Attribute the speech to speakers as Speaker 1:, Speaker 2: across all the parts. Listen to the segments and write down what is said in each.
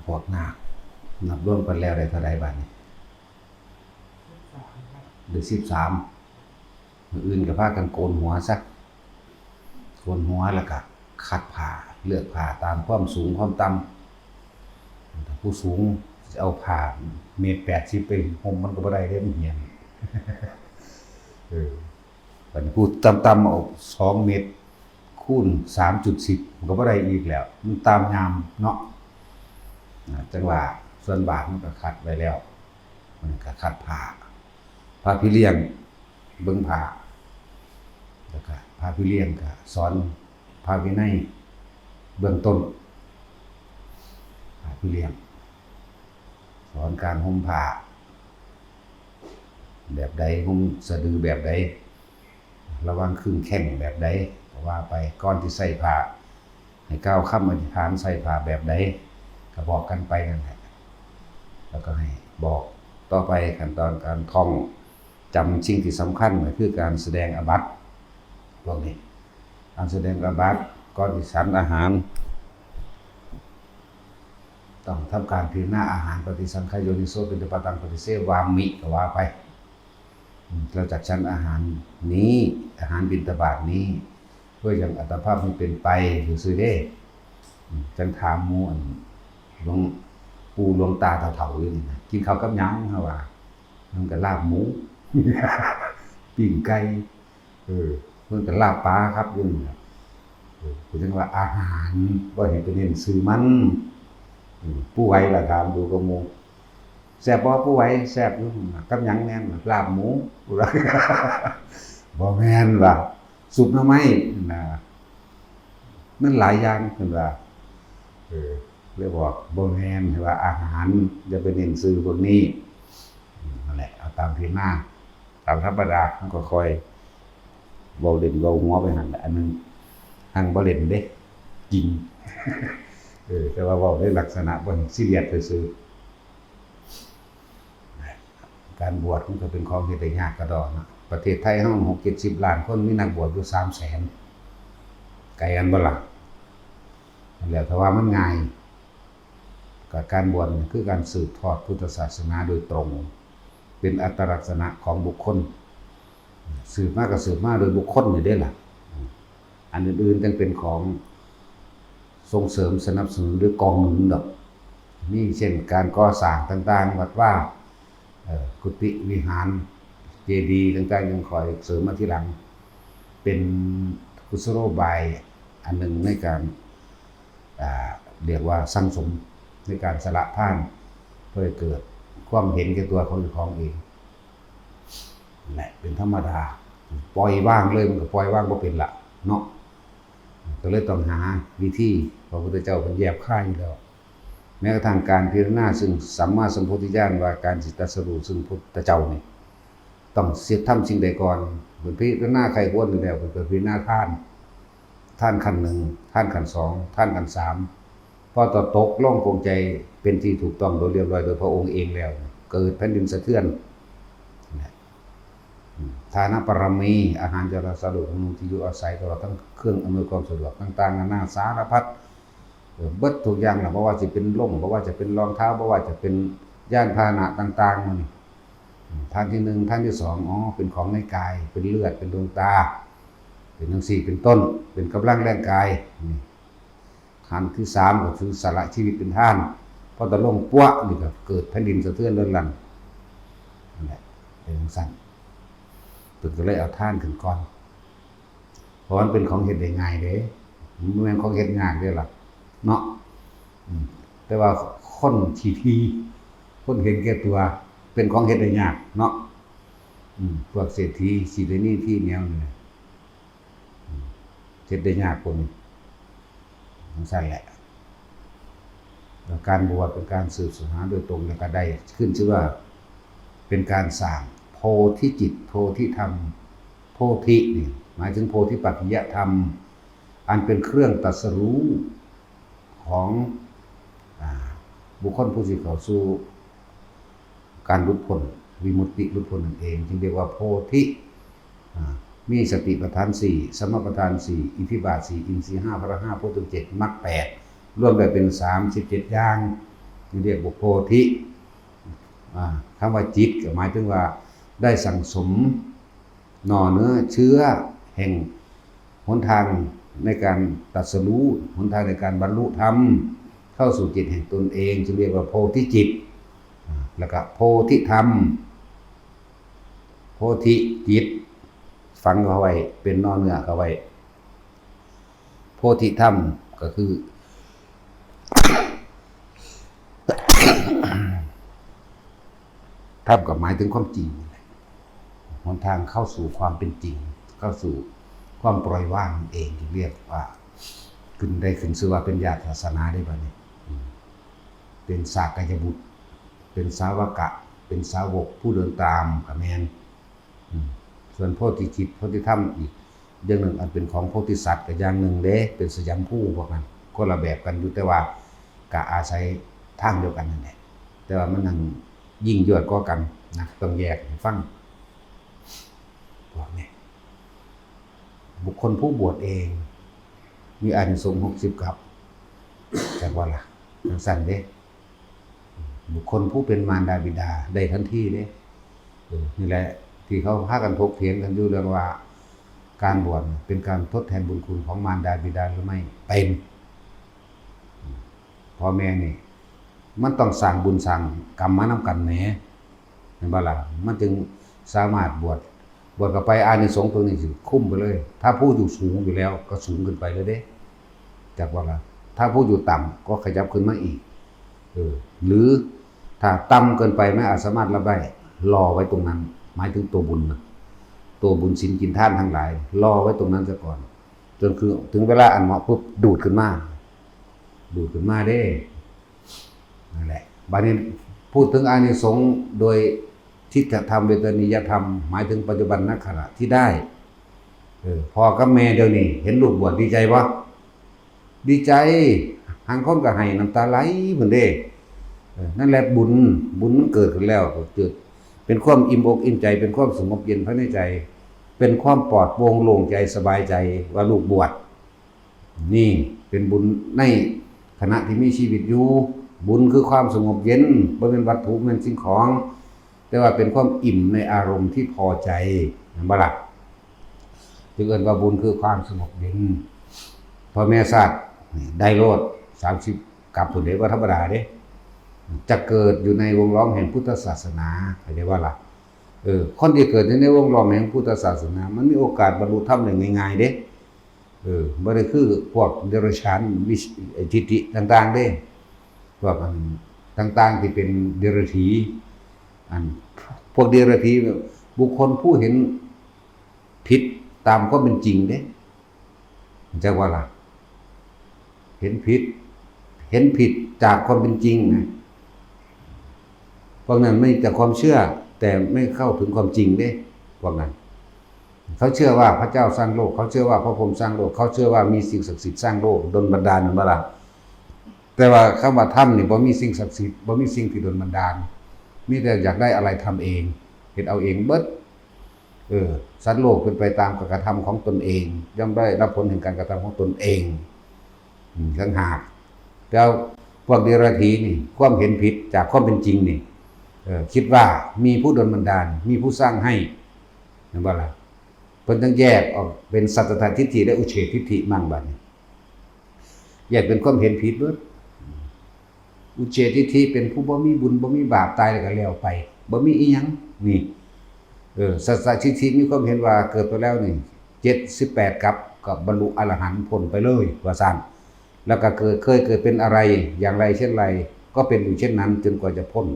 Speaker 1: พวกนาคนับร่วมกันแล้วได้เท่าใดบัดนี้หรือ13มื้ออื่นก็พากันโกนหัวซะโกนหัวแล้วก็คัดผ้าเลือกผ้าตามความสูงความต่ำถ้าผู้สูงจะเอาผ้าเมตร80ไปห่มมันก็บ่ได้เด้มันเหี่ยนบัดนี้ผู้ต่ำๆเอา2เมตรคูณ 3.10 มันก็บ่ได้อีกแล้วมันตามยามเนาะจังหวะส่วนบาทมันก็คัดไว้แล้วมันก็คัดผ้าพี่เลี้ยงเบิ่งผ้าแล้วก็พระพี่เลี้ยงก็สอนพระวินัยเบื้องต้นพระพี่เลี้ยงสอนการห่มผ้าแบบใดห่มสะดือแบบใดระวังครึ่งแข้งแบบใดก็ว่าไปก่อนที่ใส่ผ้าให้ก้าวคำอธิษฐานใส่ผ้าแบบใดก็บอกกันไปนั่นแหละแล้วก็ให้บอกต่อไปขั้นตอนการท่องจำสิ่งที่สำคัญก็คือการแสดงอาบัติพวกนี้การแสดงอาบัติก่อนที่ฉันอาหารต้องทำการพิจารณาอาหารปฏิสังขายโยนิโสเป็นปตังปฏิเสวามิก็ว่าไปเราจากฉันอาหารนี้อาหารบิณฑบาตนี้เพื่อยังอัตภาพมันเป็นไปหรือซื่อเด้จังถามหมู่หลวงปู่หลวงตาเฒ่าๆอยู่นี่นะกินข้าวกับหยังเฮาว่ามันก็ลาบหมูปิ้งไก่มันก็ลาบปลาครับอยู่นี่คือจังว่าอาหารบ่เห็นไปเน้นชื่อมันผู้ไว้ล่ะถามดูก็หมู่แซ่บบ่ผู้ไว้แซ่บอยู่กับหยังแม่นลาบหมูบ่แม่นว่าสุปหน่อไม้น่ะมันหลายอย่างเพิ่นว่าเรียกว่าบ่แม่นว่าอาหารอย่าไปเน้นชื่อพวกนี้นั่นแหละเอาตามที่หน้าตามธรรมดามันก็ค่อยเว้าเล่นเว้าหัวไปหั่นแหละอันนึงหั่งบ่เล่นเด้จริงแต่ว่าเว้าในลักษณะบ่ซีเรียสซื่อๆการบวชมันก็เป็นของที่ได้ยากกระดอกนะประเทศไทยเฮา60-70 ล้านคนมีนักบวชอยู่ 300,000 ไกลกันบ่ล่ะแล้วถ้าว่ามันง่ายก็การบวชคือการสืบทอดพุทธศาสนาโดยตรงเป็นอัตลักษณะของบุคคลสืบมาก็สืบมาโดยบุคคลนี่เด้ล่ะอันอื่นๆจังเป็นของส่งเสริมสนับสนุนหรือกองหนุนดอกนี่เช่นการก่อสร้างต่างๆวัดว่ากุฏิวิหารเจดีย์ต่างๆยังคอยเสริมมาทีหลังเป็นกุศโลบายอันหนึ่งในการเรียกว่าสร้างสมในการสละทานเพื่อเกิดความเห็นแก่ตัวของเจ้าของเองแหละเป็นธรรมดาปล่อยว่างเลยมันก็ปล่อยว่างบ่เป็นละเนาะก็เลยต้องหาวิธีพระพุทธเจ้าเพิ่นแยบคายอยู่แล้วแม้กระทั่งการพิจารณาซึ่งสัมมาสัมโพธิญาณว่าการสิตรัสรู้ซึ่งพุทธเจ้านี่ต้องเสียทำสิ่งใดก่อนเพิ่นพิจารณาใครควรอยู่แล้วเพิ่นก็พิจารณาทานขั้น1ท่านขั้น2ท่านขั้น3พอต่อตกลงคงใจเป็นที่ถูกต้องโดยเรียบร้อยโดยพระองค์เองแล้วเกิดแผ่นดินสะเทือนทานปรมีอาหารจรสะดวกนุที่อยู่อาศัยตลอดทั้งเครื่องอำนวยความสะดวกต่างๆนานาสารพัดเบิดทุกอย่างล่ะบ่ว่าสิเป็นร่มบ่ว่าจะเป็นรองเท้าบ่ว่าจะเป็นยานพาหนะต่างๆมันทานที่1ทานที่2เป็นของในกายเป็นเลือดเป็นดวงตาเป็นจังซี่เป็นต้นเป็นกำลังแรงกายทานที่3ก็คือสละชีวิตเป็นทานพอตะลงปั้วนี่ก็เกิดแผ่นดินสะเทือนเรือนรันนั่นแหละเป็นจังซั่นเพิ่นก็เลยเอาทานขึ้นก่อนเพราะมันเป็นของเฮ็ดได้ง่ายเด้มันแม่นของเฮ็ดยากเด้ล่ะเนาะแต่ว่าคนที่คนเห็นแก่ตัวเป็นของเฮ็ดได้ยากเนาะพวกเศรษฐีสิได้นี่ที่แนวนี่เฮ็ดได้ยากคนจังซั่นแหละแล้วการบวชเป็นการสืบสานโดยตรงแล้วก็ได้ขึ้นชื่อว่าเป็นการสร้างโพธิจิตโพธิธรรมโพธินี่หมายถึงโพธิปัจจยธรรมอันเป็นเครื่องตรัสรู้ของบุคคลผู้สิเข้าสู่การหลุดพ้นวิมุตติหลุดพ้นนั่นเองจึงเรียกว่าโพธิมีสติปัฏฐาน4สมปัฏฐาน4อิทธิบาท4อินทรีย์5พละ5โพธิ7มรรค8รวมได้เป็น37อย่าง เรียกว่าโพธิคำว่าจิตก็หมายถึงว่าได้สั่งสมหน่อเนื้อเชื้อแห่งหนทางในการตรัสรู้หนทางในการบรรลุธรรมเข้าสู่จิตแห่งตนเองจึงเรียกว่าโพธิจิตแล้วก็โพธิธรรมโพธิจิตฟังเข้าไว้เป็นนอเนื้อเข้าไว้โพธิธรรมก็คือธรรมกับหมายถึงความจริงหนทางเข้าสู่ความเป็นจริงเข้าสู่ความปล่อยวางเองที่เรียกว่าขึ้นชื่อว่าเป็นญาติศาสนาได้บ้างนี่เป็นสากยบุตรเป็นสาวกะเป็นสาวกผู้เดินตามกับแมนส่วนโพธิจิตโพธิธรรมอีกอย่างหนึ่งอันเป็นของโพธิสัตว์กับอย่างหนึ่งเด้เป็นสยามผู้พวกนั้นคนละแบบกันอยู่แต่ว่ากะอาศัยทางเดียวกันนั่นแหละแต่ว่ามันนั่งยิ่งยวดก็กันนะต้องแยกให้ฟังบอกเนี่ยบุคคลผู้บวชเองมีอานิสงส์60กับจากว่าล่ะสั่นเด้บุคคลผู้เป็นมารดาบิดาได้ทันทีเด้นี่แหละที่เขาพากันถกเถียงกันอยู่เรื่องว่าการบวชเป็นการทดแทนบุญคุณของมารดาบิดาหรือไม่เป็นพ่อแม่นี่มันต้องสร้างบุญสร้างกรรมมานำกันแหน่เห็นบ่ล่ะมันจึงสามารถบวชกันไปอานิสงส์ตัวนี้สิคุ้มไปเลยถ้าผู้อยู่สูงอยู่แล้วก็สูงขึ้นไปเลยเด้จากว่าล่ะถ้าผู้อยู่ต่ำก็ขยับขึ้นมาอีกหรือถ้าต่ำเกินไปไม่อาจสามารถรับได้รอไว้ตรงนั้นหมายถึงตัวบุญนะตัวบุญศีลกินทานทั้งหลายรอไว้ตรงนั้นซะก่อนจนคือถึงเวลาอันเหมาะปุ๊บดูดขึ้นมาเด้นั่นแหละบัดนี้พูดถึงอานิสงส์โดยทิฏฐธรรมเวทนิยธรรมหมายถึงปัจจุบันนักขณะที่ได้พ่อกับแม่เดี๋ยวนี้เห็นลูกบวชดีใจบ่ดีใจหางคนก็ให้น้ำตาไหลเหมือนเด้นั่นแหละบุญมันเกิดขึ้นแล้วเกิดเป็นความอิ่มอกอิ่มใจเป็นความสงบเย็นภายในใจเป็นความปลอดโปร่งโล่งใจสบายใจว่าลูกบวชนี่เป็นบุญในขณะที่มีชีวิตอยู่บุญคือความสงบเย็นบ่เป็นวัตถุเป็นสิ่งของแต่ว่าเป็นความอิ่มในอารมณ์ที่พอใจบ่ล่ะจึงเอิ้นว่าบุญคือความสงบเย็นพ่อแม่ศาสตร์ได้โลด30กับพุ่นเด้บ่ธรรมดาเด้จะเกิดอยู่ในวงล้อมแห่งพุทธศาสนาเข้าใจว่าล่ะคนที่เกิดในวงล้อมแห่งพุทธศาสนามันมีโอกาสบรรลุธรรมได้ง่ายๆเด้บ่ได้คือพวกเดรัจฉานทิฏฐิต่างๆเด้พวกต่างๆที่เป็นเดรัจฉีพวกเดรัจฉีบุคคลผู้เห็นผิดตามความเป็นจริงเด้จักว่าล่ะเห็นผิดจากความเป็นจริงนะพวกนั้นไม่แต่ความเชื่อแต่ไม่เข้าถึงความจริงเด้พวกนั้นเขาเชื่อว่าพระเจ้าสร้างโลกเขาเชื่อว่าพระพรหมสร้างโลกเขาเชื่อว่ามีสิ่งศักดิ์สิทธิ์สร้างโลกดลบันดาลมาล่ะแต่ว่าคำว่าธรรมนี่บ่มีสิ่งศักดิ์สิทธิ์บ่มีสิ่งที่ดลบันดาลมีแต่อยากได้อะไรทำเองเฮ็ดเอาเองเบิดสัตว์โลกเป็นไปตามการกระทำของตนเองย่อมได้รับผลแห่งการกระทำของตนเองทั้งหากแล้วพวกเดรัจฉีนี่ความเห็นผิดจากความเป็นจริงนี่คิดว่ามีผู้ดลบันดาลมีผู้สร้างให้เห็นบ่ล่ะเพิ่นต้องแยกออกเป็นสัตตทิฏฐิและอุเฉททิฏฐิมั่งบัดนี้แยกเป็นความเห็นผิดเบิดอุเฉททิฏฐิเป็นผู้บ่มีบุญบ่มีบาปตายแล้วก็แล้วไปบ่มีอีหยังนี่สัตตทิฏฐิมีความเห็นว่าเกิดไปแล้วนี่78กับบรรลุอรหันต์พ้นไปเลยว่าซั่นแล้วก็เคยเกิดเป็นอะไรอย่างไรเช่นไรก็เป็นอยู่เช่นนั้นจนกว่าจะพ้น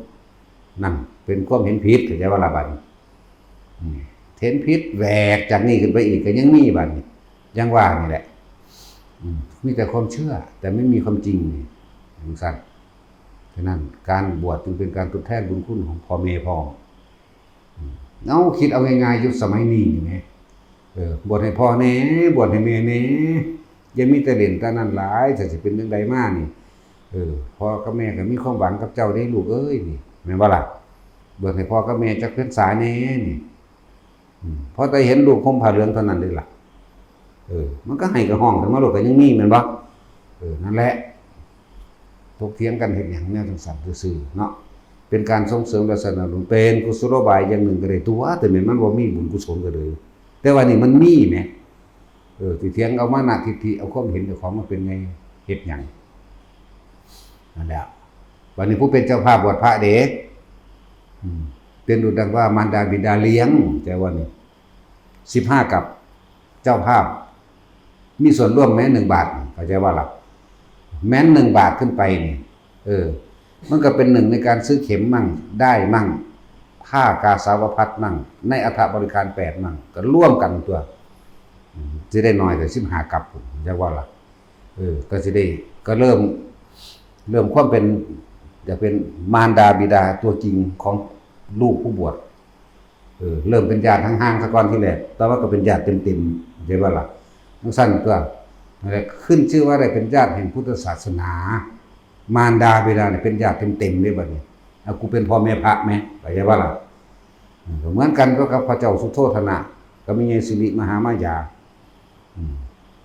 Speaker 1: นั่นเป็นความเห็นผิดเข้าใจว่าละบัดเห็นผิดแหวกจากนี้ขึ้นไปอีกก็ยังมีบัดนี้ยังว่านี่แหละมีแต่ความเชื่อแต่ไม่มีความจริงนี่สั่นฉะนั้นการบวชจึงเป็นการทดแทนบุญคุณของพ่อแม่พ่อคิดเอาง่ายๆยุคสมัยนี้นี่แหมบวชให้พ่อแน่บวชให้แม่แน่ยังมีแต่เล่นแต่นั้นหลายแต่สิเป็นจังไดมานี่พ่อกับแม่ก็มีความหวังกับเจ้าได้ลูกเอ้ยนี่แม่นบ่ล่ะบวชให้พ่อกับแม่จักเพิ่นสายแน่นี่พอแต่เห็นลูกห่มผ้าเหลืองเท่านั้นเลยล่ะมันก็ให้กับห้องขึ้นมาลูกก็ยังมีแม่นบ่นั่นแหละ ถกเถียงกันเฮ็ดหยังแนวจังซั่นซื่อๆเนาะเป็นการส่งเสริมและสนับสนุนเป็นกุศโลบายอย่างหนึ่งก็ได้ตัวแต่แม่นมันบ่มีบุญกุศลก็เลยแต่ว่านี่มันมีแหมสิเถียงเอามานะทิฏฐิเอาความเห็นเจ้าของมาเป็นไงเฮ็ดหยังนั่นแหละวันนี้ผู้เป็นเจ้าภาพบวชพระเด้เป็นดุจดังว่ามารดาบิดาเลี้ยงแต่ว่านี่15กับเจ้าภาพมีส่วนร่วมแม้1 บาทเข้าใจว่าล่ะแม้1 บาทขึ้นไปนี่มันก็เป็นหนึ่งในการซื้อเข็มมั่งได้มั่งค่ากาสาวพัดมั่งในอัฐบริการ8มั่งก็ร่วมกันตัวจะได้น้อยแต่15กับเข้าใจว่าล่ะก็สิได้ก็เริ่มความเป็นจะเป็นมารดาบิดาตัวจริงของลูกผู้บวชเริ่มเป็นญาติห่างๆซะก่อนที่แรกแต่ว่าก็เป็นญาติเต็มๆใช่ป่ะล่ะทั้งสั้นตัวอะไรขึ้นชื่อว่าได้เป็นญาติแห่งพุทธศาสนามารดาบิดาเนี่ยเป็นญาติเต็มๆเลยบัดนี้เอากูเป็นพ่อแม่พระมั้ยใช่ป่ะล่ะเหมือนกันก็กับพระเจ้าสุโธธนะก็มีสิริมหามายา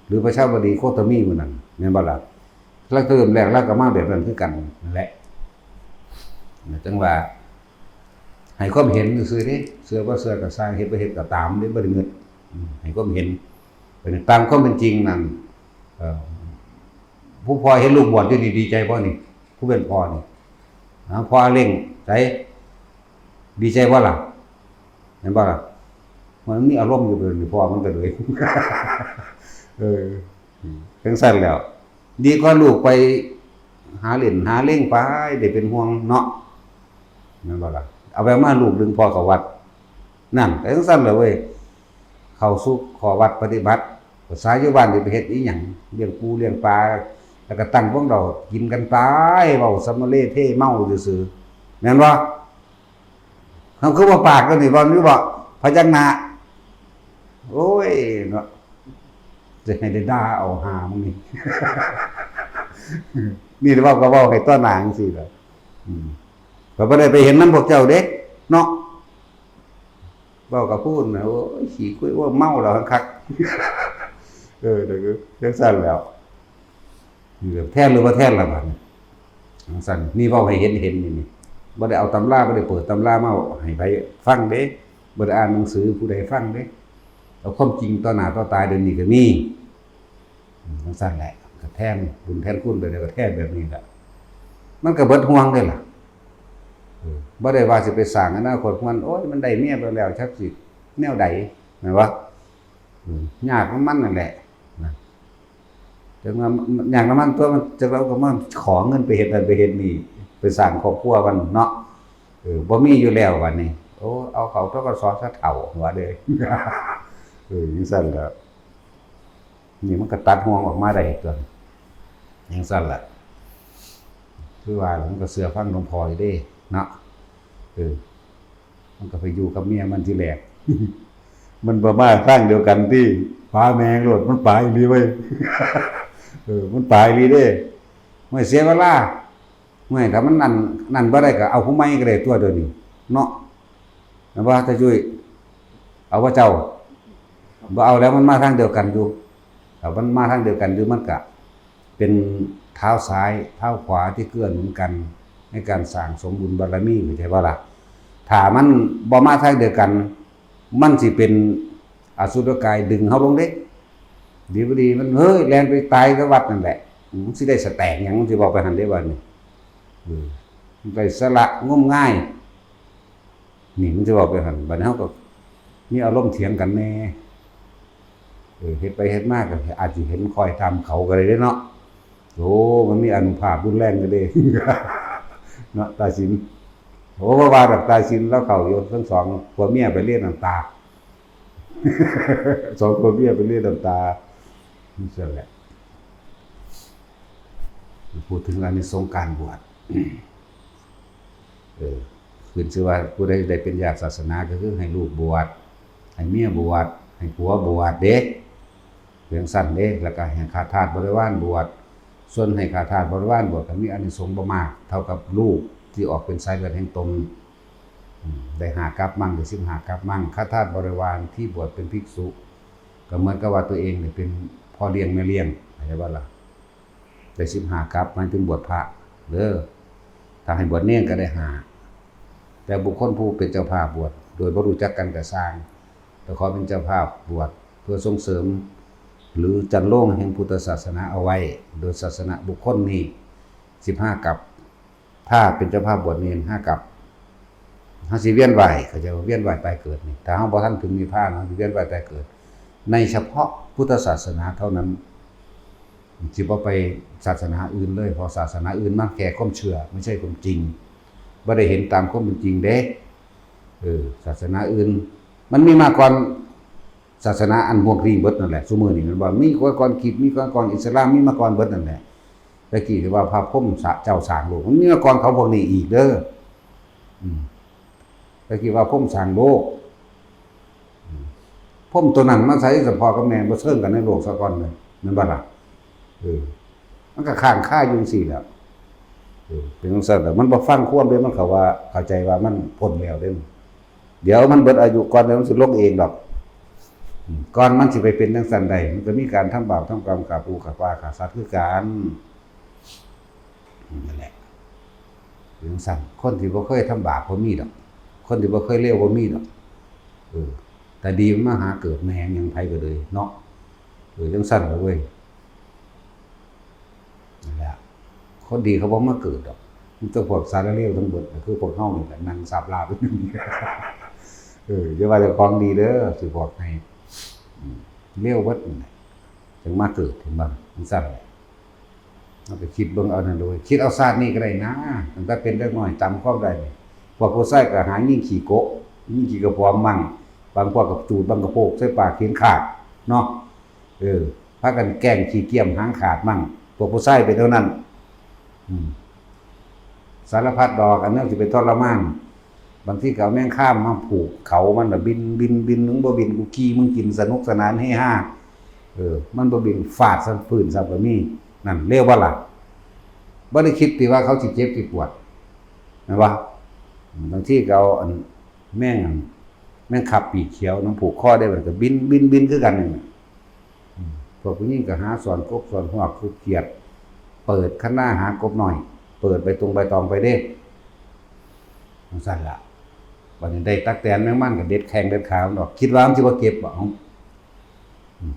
Speaker 1: หรือพระเจ้าบดีโคตมีเหมือนนั้นแม่นบ่ล่ะแล้วเริ่มแรกแล้วก็มาแบบนั้นคือกันนั่นแหละจังว่าให้ความเห็นซื่อๆเด้เสื้อบ่เสื้อก็สร้างเฮ็ดบ่เฮ็ดก็ตามเด้บ่ได้เงิดให้ความเห็นเป็นตามความเป็นจริงนั่นผู้พ่อเห็นลูกบวชอยู่นี่ดีใจบ่นี่ผู้เป็นพ่อนี่พ่อเร่งใจดีใจบ่ล่ะเห็นบ่ล่ะมันมีอารมณ์อยู่เลยพ่อมันก็เลยจังซั่นแล้วดีกว่าลูกไปหาเล่นหาเล่งไปได้เป็นห่วงเนาะนั่นบ่ล่ะเอาไปมาลูกดึงพ่อเข้าวัดนั่นแต่จังซั่นแหละเว้ยเข้าสู่ขอวัดปฏิบัติภาษาอยู่บ้านนี่ไปเฮ็ดอีหยังเลี้ยงปูเลี้ยงปลาแล้วก็ตั้งวงดอกกินกันตายเว้าสำเร็จเท่เมาซื่อๆแม่นบ่เฮาคือว่าปากกันนี่บ่มีบ่พยักหน้าโอ้ยเนาะจะให้ได้ด่าเอาหามึงนี่นี่เว้าก็เว้าให้ต้อหน้าจังซี่ล่ะก็บ่ได้ไปเห็นนำพวกเจ้าเด้เนาะเว้ากับพูดน่ะโอ้ยขี้คุยว่าเมาแล้วคักเดี๋ยวจังซั่นแล้วแท้หรือบ่แท้ล่ะบัดนี้จังซั่นนี่เว้าให้เห็นนี่บ่ได้เอาตำราบ่ได้เปิดตำรามาให้ไปฟังเด้บ่ได้อ่านหนังสือผู้ใดฟังเด้เอาความจริงต่อหน้าต่อตาเดี๋ยวนี้ก็มีจังซั่นแหละก็แทนบุญแทนคุณไปแล้วก็แทนแบบนี้ล่ะมันก็เบิดห่วงเด้ล่ะบ่ได้ว่าสิไปสร้างอนาคตมันโอ๊ยมันได้เมียไปแล้วชักสิแนวใดแม่นบ่ยากมันนั่นแหละนะจังว่าอย่างนั้นมันตัวมันจะเราก็มาขอเงินไปเฮ็ดนั่นไปเฮ็ดนี่ไปสร้างครอบครัวมันเนาะบ่มีอยู่แล้ววันนี้โอ้เอาเขาทกสซะเฒ่าว่าเด้จังซั่นล่ะนี่มันก็ตัดห่วงออกมาได้ตัวจังซั่นล่ะคือว่ามันก็เชื่อฟังหลวงพ่ออยู่เด้เนาะมันก็ไปอยู่กับเมียมันทีแรกมันบ่มาทางเดียวกันที่ฟ้าแมงโลดมันปลายอีหลีเว้ยมันปลายอีหลีเด้ไม่เสียเวลาไม่ถ้ามันนั่นบ่ได้ก็เอาผู้ใหม่ก็ได้ตัวเดียวนี้เนาะนะว่าถ้าช่วยเอาว่าเจ้าบ่เอาแล้วมันมาทางเดียวกันอยู่ถ้ามันมาทางเดียวกันอยู่มันก็เป็นเท้าซ้ายเท้าขวาที่เกื้อหนุนกันในการสร้างสมบุญบารมีเข้าใจบ่ล่ะถ้ามันบ่มาทางเดียวกันมันสิเป็นอสุรกายดึงเฮาลงเด้ดีบ่ดีมันเฮ้ยแล่นไปตายกับวัดนั่นแหละมันสิได้สแตกหยังมันสิบอกไปหั่นได้บ่นี่มันไปสละงมง่ายนี่มันสิบอกไปหั่นบัดนี้เฮาก็มีอารมณ์เถียงกันแน่เฮ็ดไปเฮ็ดมาก็อาจสิเห็นคอยตามเขาก็ได้เนาะโอ้มันมีอานุภาพรุนแรงก็เด้เนาะตาสินโอ้ว่าแบบตาสินแล้วเข้าอยู่ทั้งสองผัวเมียไปเรียนน้ำตาสองผัวเมียไปเรียนน้ำตานี่ซั่นแหละพูดถึงอานิสงส์การบวชขึ้นชื่อว่าผู้ใดได้เป็นญาติศาสนาก็คือให้ลูกบวชให้เมียบวชให้ผัวบวชเด้เรื่องสั้นเด้แล้วก็ให้ข้าทาสบริวารบวชส่วนให้ข้าทาสบริวารบวชก็มีอานิสงส์บ่มากเท่ากับลูกที่ออกเป็นสายเลือดแห่งตนได้5กัปมั่งได้15กัปมั่งข้าทาสบริวารที่บวชเป็นภิกษุก็เหมือนกับว่าตัวเองเนี่ยเป็นพ่อเลี้ยงแม่เลี้ยงเข้าใจบ่ล่ะได้15กัปหมายถึงบวชพระ เด้อถ้าให้บวชเนรก็ได้5แต่บุคคลผู้เป็นเจ้าภาพบวชโดยบ่รู้จักกันก็สร้างแต่ขอเป็นเจ้าภาพบวชเพื่อส่งเสริมหรือจันโลงแห่งพุทธศาสนาเอาไว้โดยศาสนาบุคคลนี้15กับถ้าเป็นเจ้าภาพบวชเนร5กับเฮาสิเวียนว่ายเขาจะเวียนว่ายตายเกิดนี่ถ้าเฮาบ่ทันถึงนิพพานเฮาสิเวียนว่ายตายเกิดในเฉพาะพุทธศาสนาเท่านั้นสิบ่ไปศาสนาอื่นเลยเพราะศาสนาอื่นมันแค่ความเชื่อไม่ใช่ความจริงบ่ได้เห็นตามความเป็นจริงเด้ศาสนาอื่นมันมีมาก่อนศาสนาอันพวกนี้เบิดนั่นแหละซุมื้อนี้มันบ่มีก่อนคริสต์มีก่อนอิสลามมีมาก่อนเบิดนั่นแหละตะกี้ที่ว่าพระพรหมเจ้าสร้างโลกมันมีมาก่อนเขาพวกนี้อีกเด้อตะกี้ว่าพรหมสร้างโลกพรหมตัวนั้นมาใส่สพ่อกับแม่บ่เชิงกันในโลกซะก่อนเลยแม่นบ่ล่ะมันก็ค้างคาอยู่จังซี่แหล้วเป็นจังซั่นแหละมันบ่ฟังความเด้มันเขาว่าเข้าใจว่ามันพ้นแล้วเด้เดี๋ยวมันเบิดอายุก่อนเดี๋ยวมันสิลงเองดอกก่อนมันสิไปเป็นจังซั่นได้มันก็มีการทำบาปทำกรรมกับผู้ฆ่าปลาฆ่าสัตว์คือกันนั่นแหละเป็นจังซั่นคนที่บ่เคยทำบาปบ่มีดอกคนที่บ่เคยเลวบ่มีดอกแต่ดีมันมาหาเกิดแม่งยังไผก็เลยเนาะจังซั่นล่ะเว้ยนั่นแหละคนดีเขาบ่มาเกิดดอกมันต้องพวกสารเลวทั้งหมดก็คือพวกเฮานี่แหละนั่งสาบลาบอยู่นี่อย่าว่าแต่ของดีเด้อสิบอกให้เลวเบิดนั่นแหละจังมาเกิดถึงมันซั่นแหละเอาไปคิดเบิ่งเอานั่นโดยคิดเอาชาตินี้ก็ได้นะตั้งแต่เป็นเด็กน้อยจำความได้พวกผู้ชายก็หายิ่งขี้โกะยิ่งขี้กระพร้อมมั่งบางพวกกับจูดบางกระโปกใส่ปากเขียนขาดเนาะพากันแกล้งขี้เกียมหางขาดมั่งพวกผู้ชายเป็นเท่านั้นสารพัดดอกอันนั้นสิเป็นทรมานบางทีก็เอาแม่งข้ามมาผูกเขามันน่ะบินมึงบ่บินกูขี่มึงกินสนุกสนานเฮฮามันบ่บินฟาดซะฟื้นซะก็มีนั่นเรียกว่าล่ะบ่ได้คิดติว่าเขาสิเจ็บสิปวดแม่นบ่บางทีก็เอาอันแม่งขับปีกเขียวน้ำผูกคอได้มันก็บินคือกันนี่พวกผู้หญิงก็หาสอนกบสอนหัวคือเกียดเปิดข้างหน้าหากบหน่อยเปิดไปตรงใบตองไปเด้จังซั่นล่ะบัดนี้ได้ตักแตนแมงมันก็เด็ดแข้งเด็ดขาดอกคิดว่ามันสิบ่เก็บบ่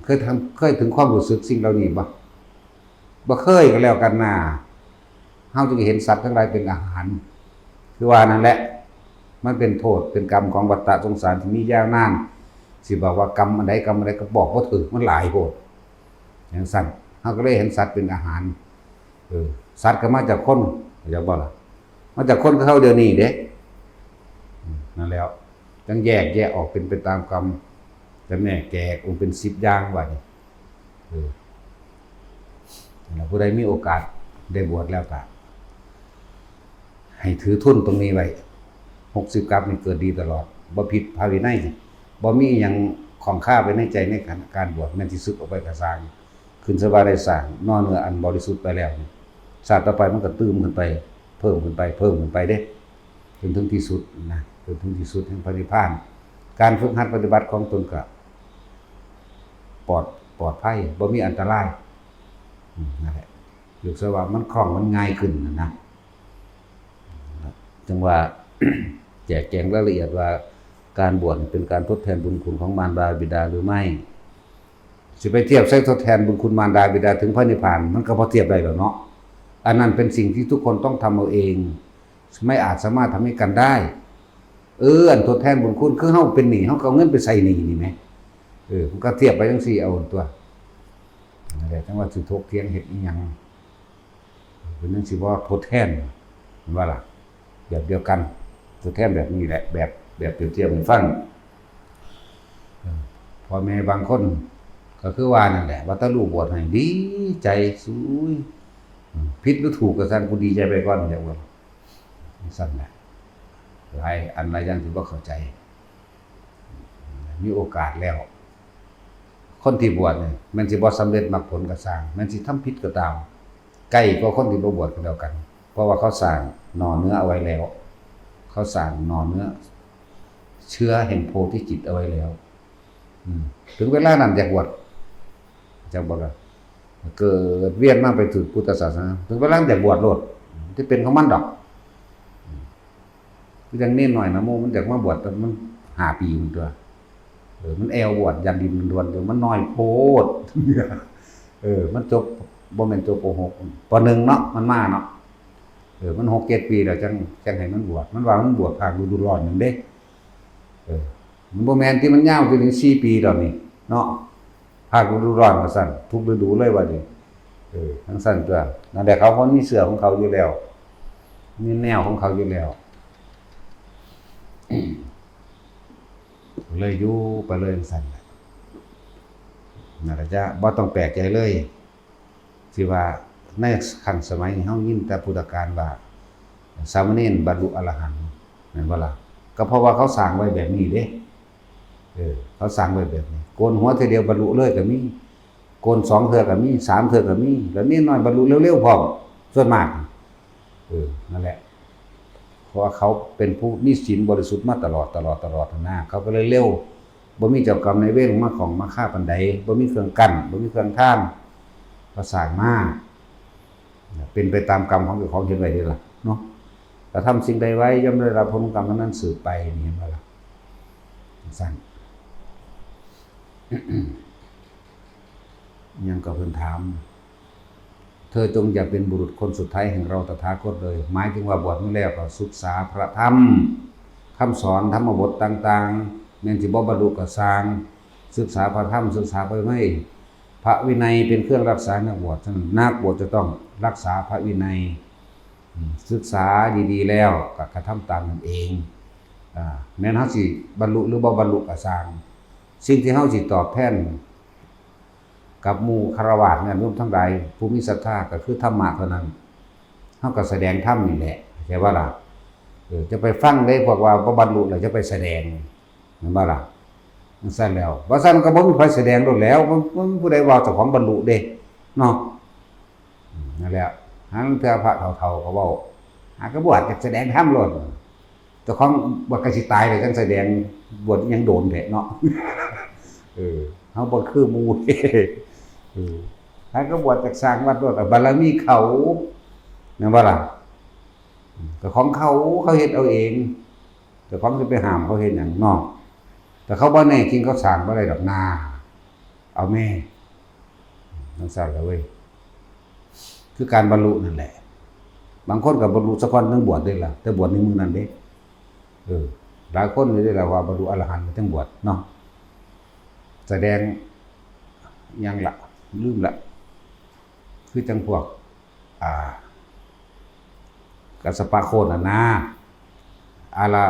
Speaker 1: เคยถึงความรู้สึกสิ่งเหล่านี้บ่เคยก็แล้วกันน่ะเฮาจึงเห็นสัตว์ทั้งหลายเป็นอาหารคือว่านั่นแหละมันเป็นโทษเป็นกรรมของวัฏฏะสงสารที่มียาวนานสิบอกว่ากรรมอันใดก็บอกบ่ถูกมันหลายโพดอย่างซั่นเฮาก็เลยเห็นสัตว์เป็นอาหารสัตว์ก็มาจากคนอย่าบ่ล่ะมาจากคนเขาเดี๋ยวนี้เด้นั่นแล้วจังแยกออกเป็นไปตามกรรมแต่แม่แก่องค์เป็น10อย่างว่านี่แล้วผู้ใดมีโอกาสได้บวชแล้วก็ให้ถือทุนตรงนี้ไว้60กับนี่เกิดดีตลอดบ่ผิดภาวินัยบ่มีหยังของข้าไปในใจในการบวชแม่นสิสึกออกไปก็สร้างขึ้นสบายได้สร้างนอกเนื้ออันบริสุทธิ์ไปแล้วชาติต่อไปมันก็ตื้มขึ้นไปเพิ่มขึ้นไปเด้จนถึงที่สุดนะจนถึงที่สุดแห่งพระนิพพานการฝึกหัดปฏิบัติของตนก็ปลอดภัยบ่มีอันตรายนั่นแหละอยู่ซะว่ามันคล่องมันง่ายขึ้นนะจังว่า แจกแจงรายละเอียดว่าการบวชเป็นการทดแทนบุญคุณของมารดาบิดาหรือไม่สิไปเทียบใช้ทดแทนบุญคุณมารดาบิดาถึงพระนิพพานมันก็บ่เทียบได้หรอกเนาะอันนั้นเป็นสิ่งที่ทุกคนต้องทำเอาเองไม่อาจสามารถทำให้กันได้อันทดแทนบุญคุณคือเฮาเป็นหนี้เฮาก็เอาเงินไปใส่หนี้นี่แหมมันก็เทียบไปจังซี่เอาตัวนั่นแหละจังว่าสิถกเถียงเฮ็ดอีหยังเป็นจังซี่บ่ทดแทนว่าล่ะแบบเดียวกันทดแทนแบบนี้แหละแบบเปรียบเทียบให้ฟังพ่อแม่บางคนก็คือว่านั่นแหละว่าถ้าลูกบวชให้ดีใจสุยผิดหรือถูกก็ซั่นกูดีใจไปก่อนจังว่าซั่นแหละหลายอันหลายอย่างที่บ่เข้าใจมีโอกาสแล้วคนที่บวชเนี่ยมันสิบ่สำเร็จมรรคผลก็สร้างมันสิทำผิดก็ตามใกล้กว่าคนที่บ่บวชก็แล้วกันเพราะว่าเขาสร้างหน่อเนื้อเอาไว้แล้วเขาสร้างหน่อเนื้อเชื้อแห่งโพธิจิตเอาไว้แล้วถึงเวลานั้นอยากบวชจะบอกว่าเกิดเวียนมาไปถึงพุทธศาสนาถึงเวลาอยากบวชโลด ที่เป็นของมันดอกคือจังเน้นหน่อยนะโมมันจากมาบวชแต่มัน5 ปีมันตัวมันแอวบวชยันดินมันดวนตัวมันน้อยโพดมันจบบ่แม่นจบป.6 ป.1เนาะมันมาเนาะมัน6-7 ปีแล้วจังให้มันบวชมันว่ามันบวชภาคฤดูร้อนนั่นเด้มันบ่แม่นที่มันยาวจนถึง4 ปีดอกนี่เนาะภาคฤดูร้อนว่าซั่นทุกฤดูเลยว่านี่ทั้งซั่นตัวนั่นแหละเขามีเสื้อของเขาอยู่แล้วมีแนวของเขาอยู่แล้วเลยอยู่ไปเลยสั่นนั่นแหละจ้ะบ่ต้องแปลกใจเลยที่ว่าในครั้งสมัยนี้เฮายินแต่พุทธกาลว่าสามเณรบรรลุอรหันต์แม่นบ่ล่ะก็เพราะว่าเขาสร้างไว้แบบนี้เด้เขาสร้างไว้แบบนี้โกนหัวเทื่อเดียวบรรลุเลยก็มีโกน2 เทื่อก็มี3 เทื่อก็มีแล้วนี่น้อยบรรลุเร็วๆพร้อมส่วนมากนั่นแหละเพราะว่าเขาเป็นผู้มีศีลบริสุทธิ์มาตลอดนะเขาก็เลยเร็วบ่มีเจ้ากรรมนายเวรมาของมาฆ่าปานใดบ่มีเครื่องกั้นบ่มีเครื่องท่านก็สร้างมาเป็นไปตามกรรมของเจ้าของเฮ็ดไว้นี่ล่ะเนาะถ้าทำสิ่งใดไว้ย่อมได้รับผลของกรรมนั้นสืบไปนี่เห็นบ่ล่ะสั่น ยังก็เพิ่นถามเธอจงอย่าเป็นบุรุษคนสุดท้ายแห่งเราตถาคตเลยหมายถึงว่าบวชมาแล้วก็ศึกษาพระธรรมคำสอนธรรมบทต่างๆแม้นสิบ่บรรลุก็สร้างศึกษาพระธรรมศึกษาไปไม่พระวินัยเป็นเครื่องรักษานักบวชฉะนั้นนักบวชจะต้องรักษาพระวินัยศึกษาดีๆแล้วก็กระทำตามนั่นเองแม้นเฮาสิบรรลุหรือบ่บรรลุก็สร้างสิ่งที่เฮาสิตอบแทนกับหมู่คฤหัสถ์เนี่ยรวมทั้งหลายผู้มีศรัทธาก็คือธรรมะเท่านั้นเฮาก็แสดงธรรมนี่แหละใช่บ่ล่ะจะไปฟังได้พวกว่าบ่บรรลุแล้วจะไปแสดงแม่นบ่ล่ะจังซั่นแล้วว่าซั่นก็บ่มีไผแสดงโดดแล้วบ่มีผู้ใดว่าเจ้าของบรรลุเด้เนาะนั่นแหละหาเทื่อพระเฒ่าๆก็เว้าหากบวชจะแสดงธรรมโลดเจ้าของบ่ก็สิตายแล้วจังแสดงบวชยังโดนแท้เนาะเฮาบ่คือหมู่เด้หากบวชจากสร้างวัดโลดบารมีเขาแม่นบ่ล่ะก็ของเขาเฮ็ดเอาเองแต่ของสิไปห้ามเขาเฮ็ดหยังเนาะแต่เขาบ่แน่จริงเขาสร้างบ่ได้ดอกนาเอาแม่จังซั่นล่ะเว้ยคือการบรรลุนั่นแหละบางคนก็บรรลุสักคนนึงบวชได้ล่ะแต่บวชในมื้อนั้นเด้หลายคนเลยได้ล่ะว่าบรรลุอรหันต์ถึงบวชเนาะแสดงยังละลืมละคือจังพวกกัสสปะโคตรนะอาลา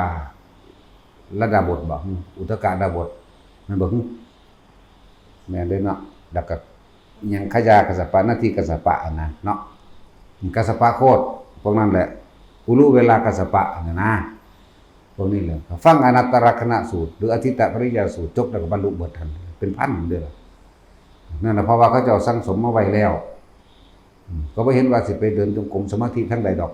Speaker 1: ระดาบทบ่อุทกาดาบทมันบ่แม่นเด้เนาะแล้วก็ยังขยากัสสปะนาทีกัสสปะนะเนาะกัสสปะโคตรพวกนั้นแหละอุรุเวลากัสสปะนะพวกนี้เลยฟังอนัตตลักษณะสูตรหรืออธิตตปริยสูตรจบแล้วก็บรรลุเบิดทันเป็นพันเด้อนั่นน่ะเพราะว่าเขาเจ้าสั่งสมมาไว้แล้วก็บ่เห็นว่าสิไปเดินจงกรมสมาธิทั้งใดดอก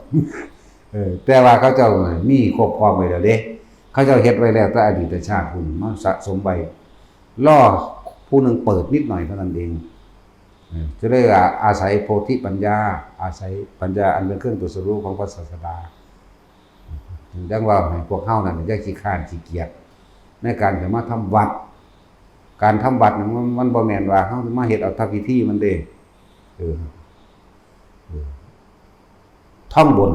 Speaker 1: แต่ว่าเขาเจ้ามีครบพร้อมไว้แล้วเด้เขาเจ้าเฮ็ดไว้แล้วแต่อดีตชาติพุ่นมาสะสมไว้รอผู้นึงเปิดนิดหน่อยเท่านั้นเองจะได้อาศัยโพธิปัญญาอาศัยปัญญาอันเป็นเครื่องตรัสรู้ของพระศาสดาดังว่าให้พวกเฮานั่นอย่าขี้คร้านขี้เกียจในการจะมาทำวัดการทำวัดมันบ่แม่นว่าเฮามาเฮ็ดเอาทำพิธีมันเด้ท่องบน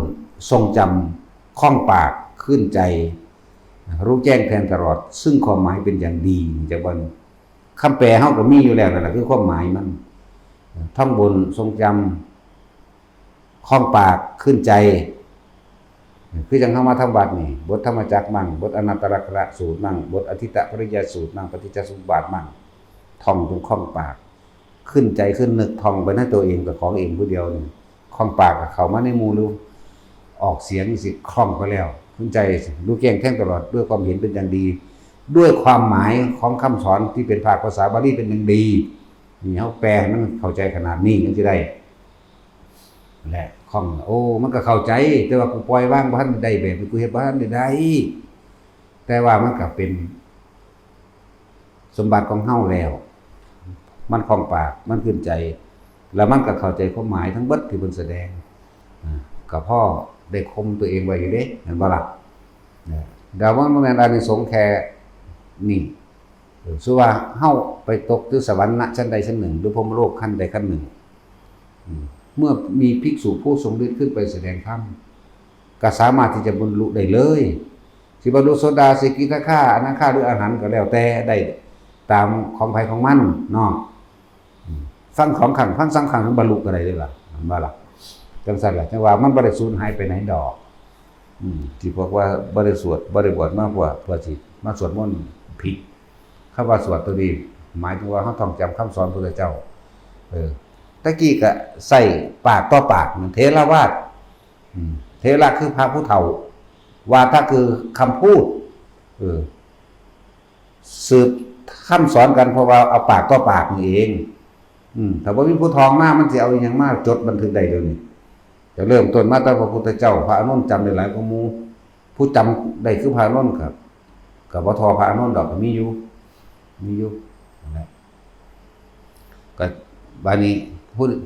Speaker 1: ทรงจำคล่องปากขึ้นใจรู้แจ้งแทงตลอดซึ่งความหมายเป็นอย่างดีจากวันคำแปลเฮาก็มีอยู่แล้วนั่นแหละคือความหมายมันท่องบนทรงจำคล่องปากขึ้นใจคือจังเข้ามาทำวัดนี่บทธรรมจักรมั่งบทอนัตตลักษณะสูตรมั่งบทอธิตตปริยสูตรมั่งปฏิจจสมุปบาทมั่งท่องจนคล่องปากขึ้นใจขึ้นนึกท่องไปในตัวเองกับของเองผู้เดียวนี่คล่องปากกับเขามาในหมู่รู้ออกเสียงสิคล่องไปแล้วขึ้นใจรู้แจ้งแทงตลอดด้วยความเห็นเป็นอย่างดีด้วยความหมายของคำสอนที่เป็นภาษาบาลีเป็นอย่างดีนี่เฮาแปลให้มันเข้าใจขนาดนี้จังสิได้แหละคล่องโอ้มันก็เข้าใจแต่ว่ากูปล่อยว่างบ่ทันได้แบบกูเฮ็ดบ่ทันได้แต่ว่ามันก็เป็นสมบัติของเฮาแล้วมันคล่องปากมันขึ้นใจแล้วมันก็เข้าใจความหมายทั้งเบิดที่เพิ่นแสดง กับพ่อได้คมตัวเองไว้อยู่เด้เห็นบ่ล่ะดาวมันบ่แม่นอานิสงส์แค่นี่สุว่าเฮาไปตกที่สวรรค์ณชั้นใดชั้นหนึ่งหรือพรหมโลกขั้นใดขั้นหนึ่งเมื่อมีภิกษุผู้ทรงฤทธิ์ขึ้นไปแสดงธรรมก็สามารถที่จะบรรลุได้เลยสิบรรลุโสดาสกิทาคาอนาคาหรืออรหันต์ก็แล้วแต่ได้ตามของไผของมันเนาะฟังของขังฟังสังขังบรรลุก็ได้เลยล่ะมันบ่ล่ะจังซั่นล่ะจังว่ามันบ่ได้สูญหายไปไหนดอกที่บอกว่าบ่ได้สวดบ่ได้บวชมาเพื่อสิมาสวดมนต์ผิดคำว่าสวดตัวนี้หมายถึงว่าเฮาท่องจำคำสอนพระพุทธเจ้าตะกี้ก็ใส่ปากต่อปากเทระวาทเทระคือพระผู้เฒ่าวาทะคือคำพูดสืบคำสอนกันเพราะว่าเอาปากต่อปากนี่เองถ้าว่ามีผู้ทองมามันสิเอาอย่างมากจดบันทึกได้เดี๋ยวนี้จะเริ่มต้นมาตั้งพระพุทธเจ้าพระอานนท์จำได้หลายกว่าหมู่ผู้จำได้คือพระอานนท์ครับกับบ่ทอพระอานนท์ดอกก็มีอยู่นั่นแหละก็บัดนี้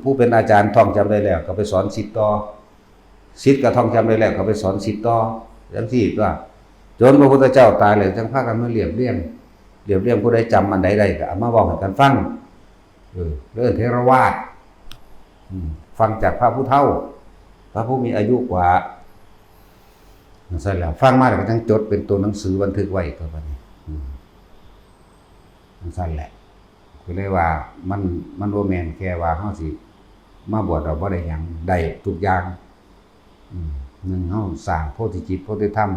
Speaker 1: ผู้เป็นอาจารย์ท่องจำได้แล้วก็ไปสอนศิษย์ต่อศิษย์ก็ท่องจำได้แล้วก็ไปสอนศิษย์ต่อจังซี่ว่าจนพระพุทธเจ้าตายแล้วจังพากันมาเรียบเรียงผู้ใดจำอันใดได้ก็เอามาเว้าให้กันฟังเรื่องเทรวาทฟังจากพระผู้เฒ่าพระผู้มีอายุกว่านั่นแหละฟังมาแล้วก็จังจดเป็นตัวหนังสือบันทึกไว้ก็บัดนี้นั่นแหละก็เลยว่ามันบ่แม่นแค่ว่าเฮาสิมาบวชเราบ่ได้หยังได้ทุกอย่างหนึ่งเฮาสร้างโพธิจิตโพธิธรรม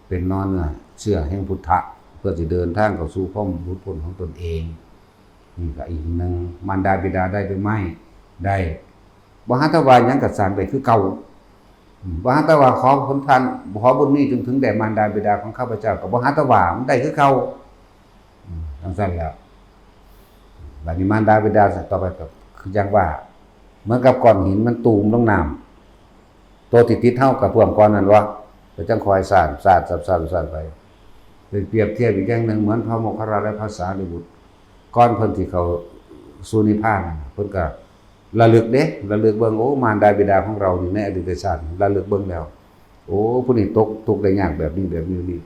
Speaker 1: เป็นนอนเนื้อเชื่อแห่งพุทธะเพื่อสิเดินทางเข้าสู่ความหลุดพ้นของตนเองนี่ก็อีกหนึ่งมารดาบิดาได้หรือไม่ได้บ่หาแต่ว่าหยังก็สร้างได้คือเก่าบ่หาแต่ว่าขอผลทานขอบุญนี้จนถึงแด่มารดาบิดาของข้าพเจ้าก็บ่หาแต่ว่ามันได้คือเก่าจังซั่นแล้วบัดนี้มารดาบิดาต่อไปก็คืออย่างว่าเหมือนกับก้อนหินมันตูมลงน้ำตัวติดเท่ากับพวกก้อนนั้นว่าก็จังคอยสานไปเป็นเปรียบเทียบอีกอย่างนึงเหมือนพระโมคคัลลาและพระสารีบุตรก้อนเพิ่นที่เขาสู่นิพพานเพิ่นก็ระลึกเบิ่งโอ้มารดาบิดาของเรานี่ในอดีตชาติระลึกเบิ่งแล้วโอ้ผู้นี้ตกได้ยากแบบนี้นี่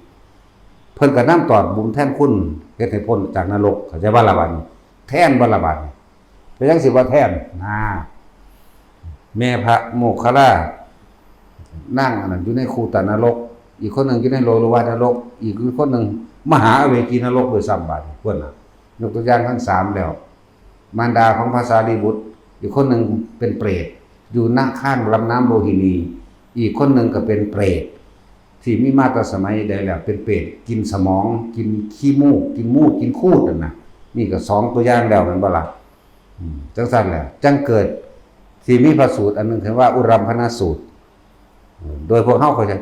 Speaker 1: เพิ่นก็นำตอดบุญแทนคุณเฮ็ดให้พ้นจากนรกเข้าใจบ่ล่ะบัดนี้แทนบ่ล่ะบัดนี้เป็นจังสิบ่แทนแม่พระโมคคัลลานั่งอันนั้นอยู่ในคูตนรกอีกคนหนึ่งอยู่ในโลลวานรกอีกคนหนึ่งมหาอเวกีนรกโดยซ้ำบาดเพิ่นน่ะยกตัวอย่างทั้ง3แล้วมารดาของพระสารีบุตรอีกคนหนึ่งเป็นเปรตอยู่หน้าข้างลำน้ำโลหินีอีกคนหนึ่งก็เป็นเปรตที่มีมาแต่สมัยใดแล้วเป็นเปรตกินสมองกินขี้มูกกินคูดนั่นน่ะนี่ก็2ตัวอย่างแล้วแม่นบ่ล่ะจังซั่นแหละจังเกิดที่มีพระสูตรอันนึงเรียกว่าอุรัมพนสูตรโดยพวกเฮาเข้าใจ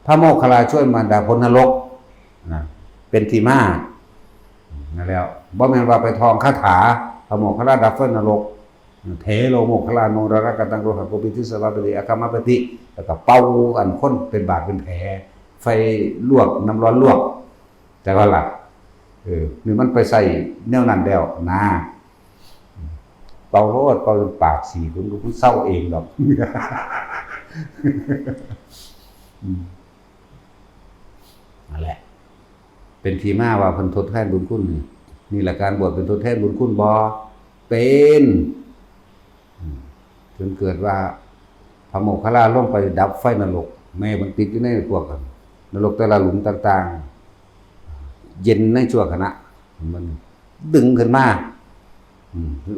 Speaker 1: พระโมคคัลลาช่วยมารดาพ้นนรกนะเป็นที่มานั่นแล้วบ่แม่นว่าไปท่องคาถาพระโมคคัลลาดับไฟนรกเทโลโมคคัลลาโนรรกตังโรหะโกปิทิสวะปฏิอาคัมมปฏิแล้วก็เป่าอันคนเป็นบาดเป็นแผลไฟลวกน้ำร้อนลวกแต่ว่าล่ะนี่มันไปใส่แนวนั้นแล้วนะเป่าโลดเป่าจนปากสีคุณเศร้าเองดอกนั่นแหละเป็นที่มาว่าเพิ่นทดแทนบุญคุณนี่แหละการบวชเป็นทดแทนบุญคุณบ่เป็นจนเกิดว่าพระโมคคัลลาลงไปดับไฟนรกแม่มันติดอยู่ในพวกกันนรกแต่ละหลุมต่างๆเย็นในชั่วขณะมันดึงขึ้นมา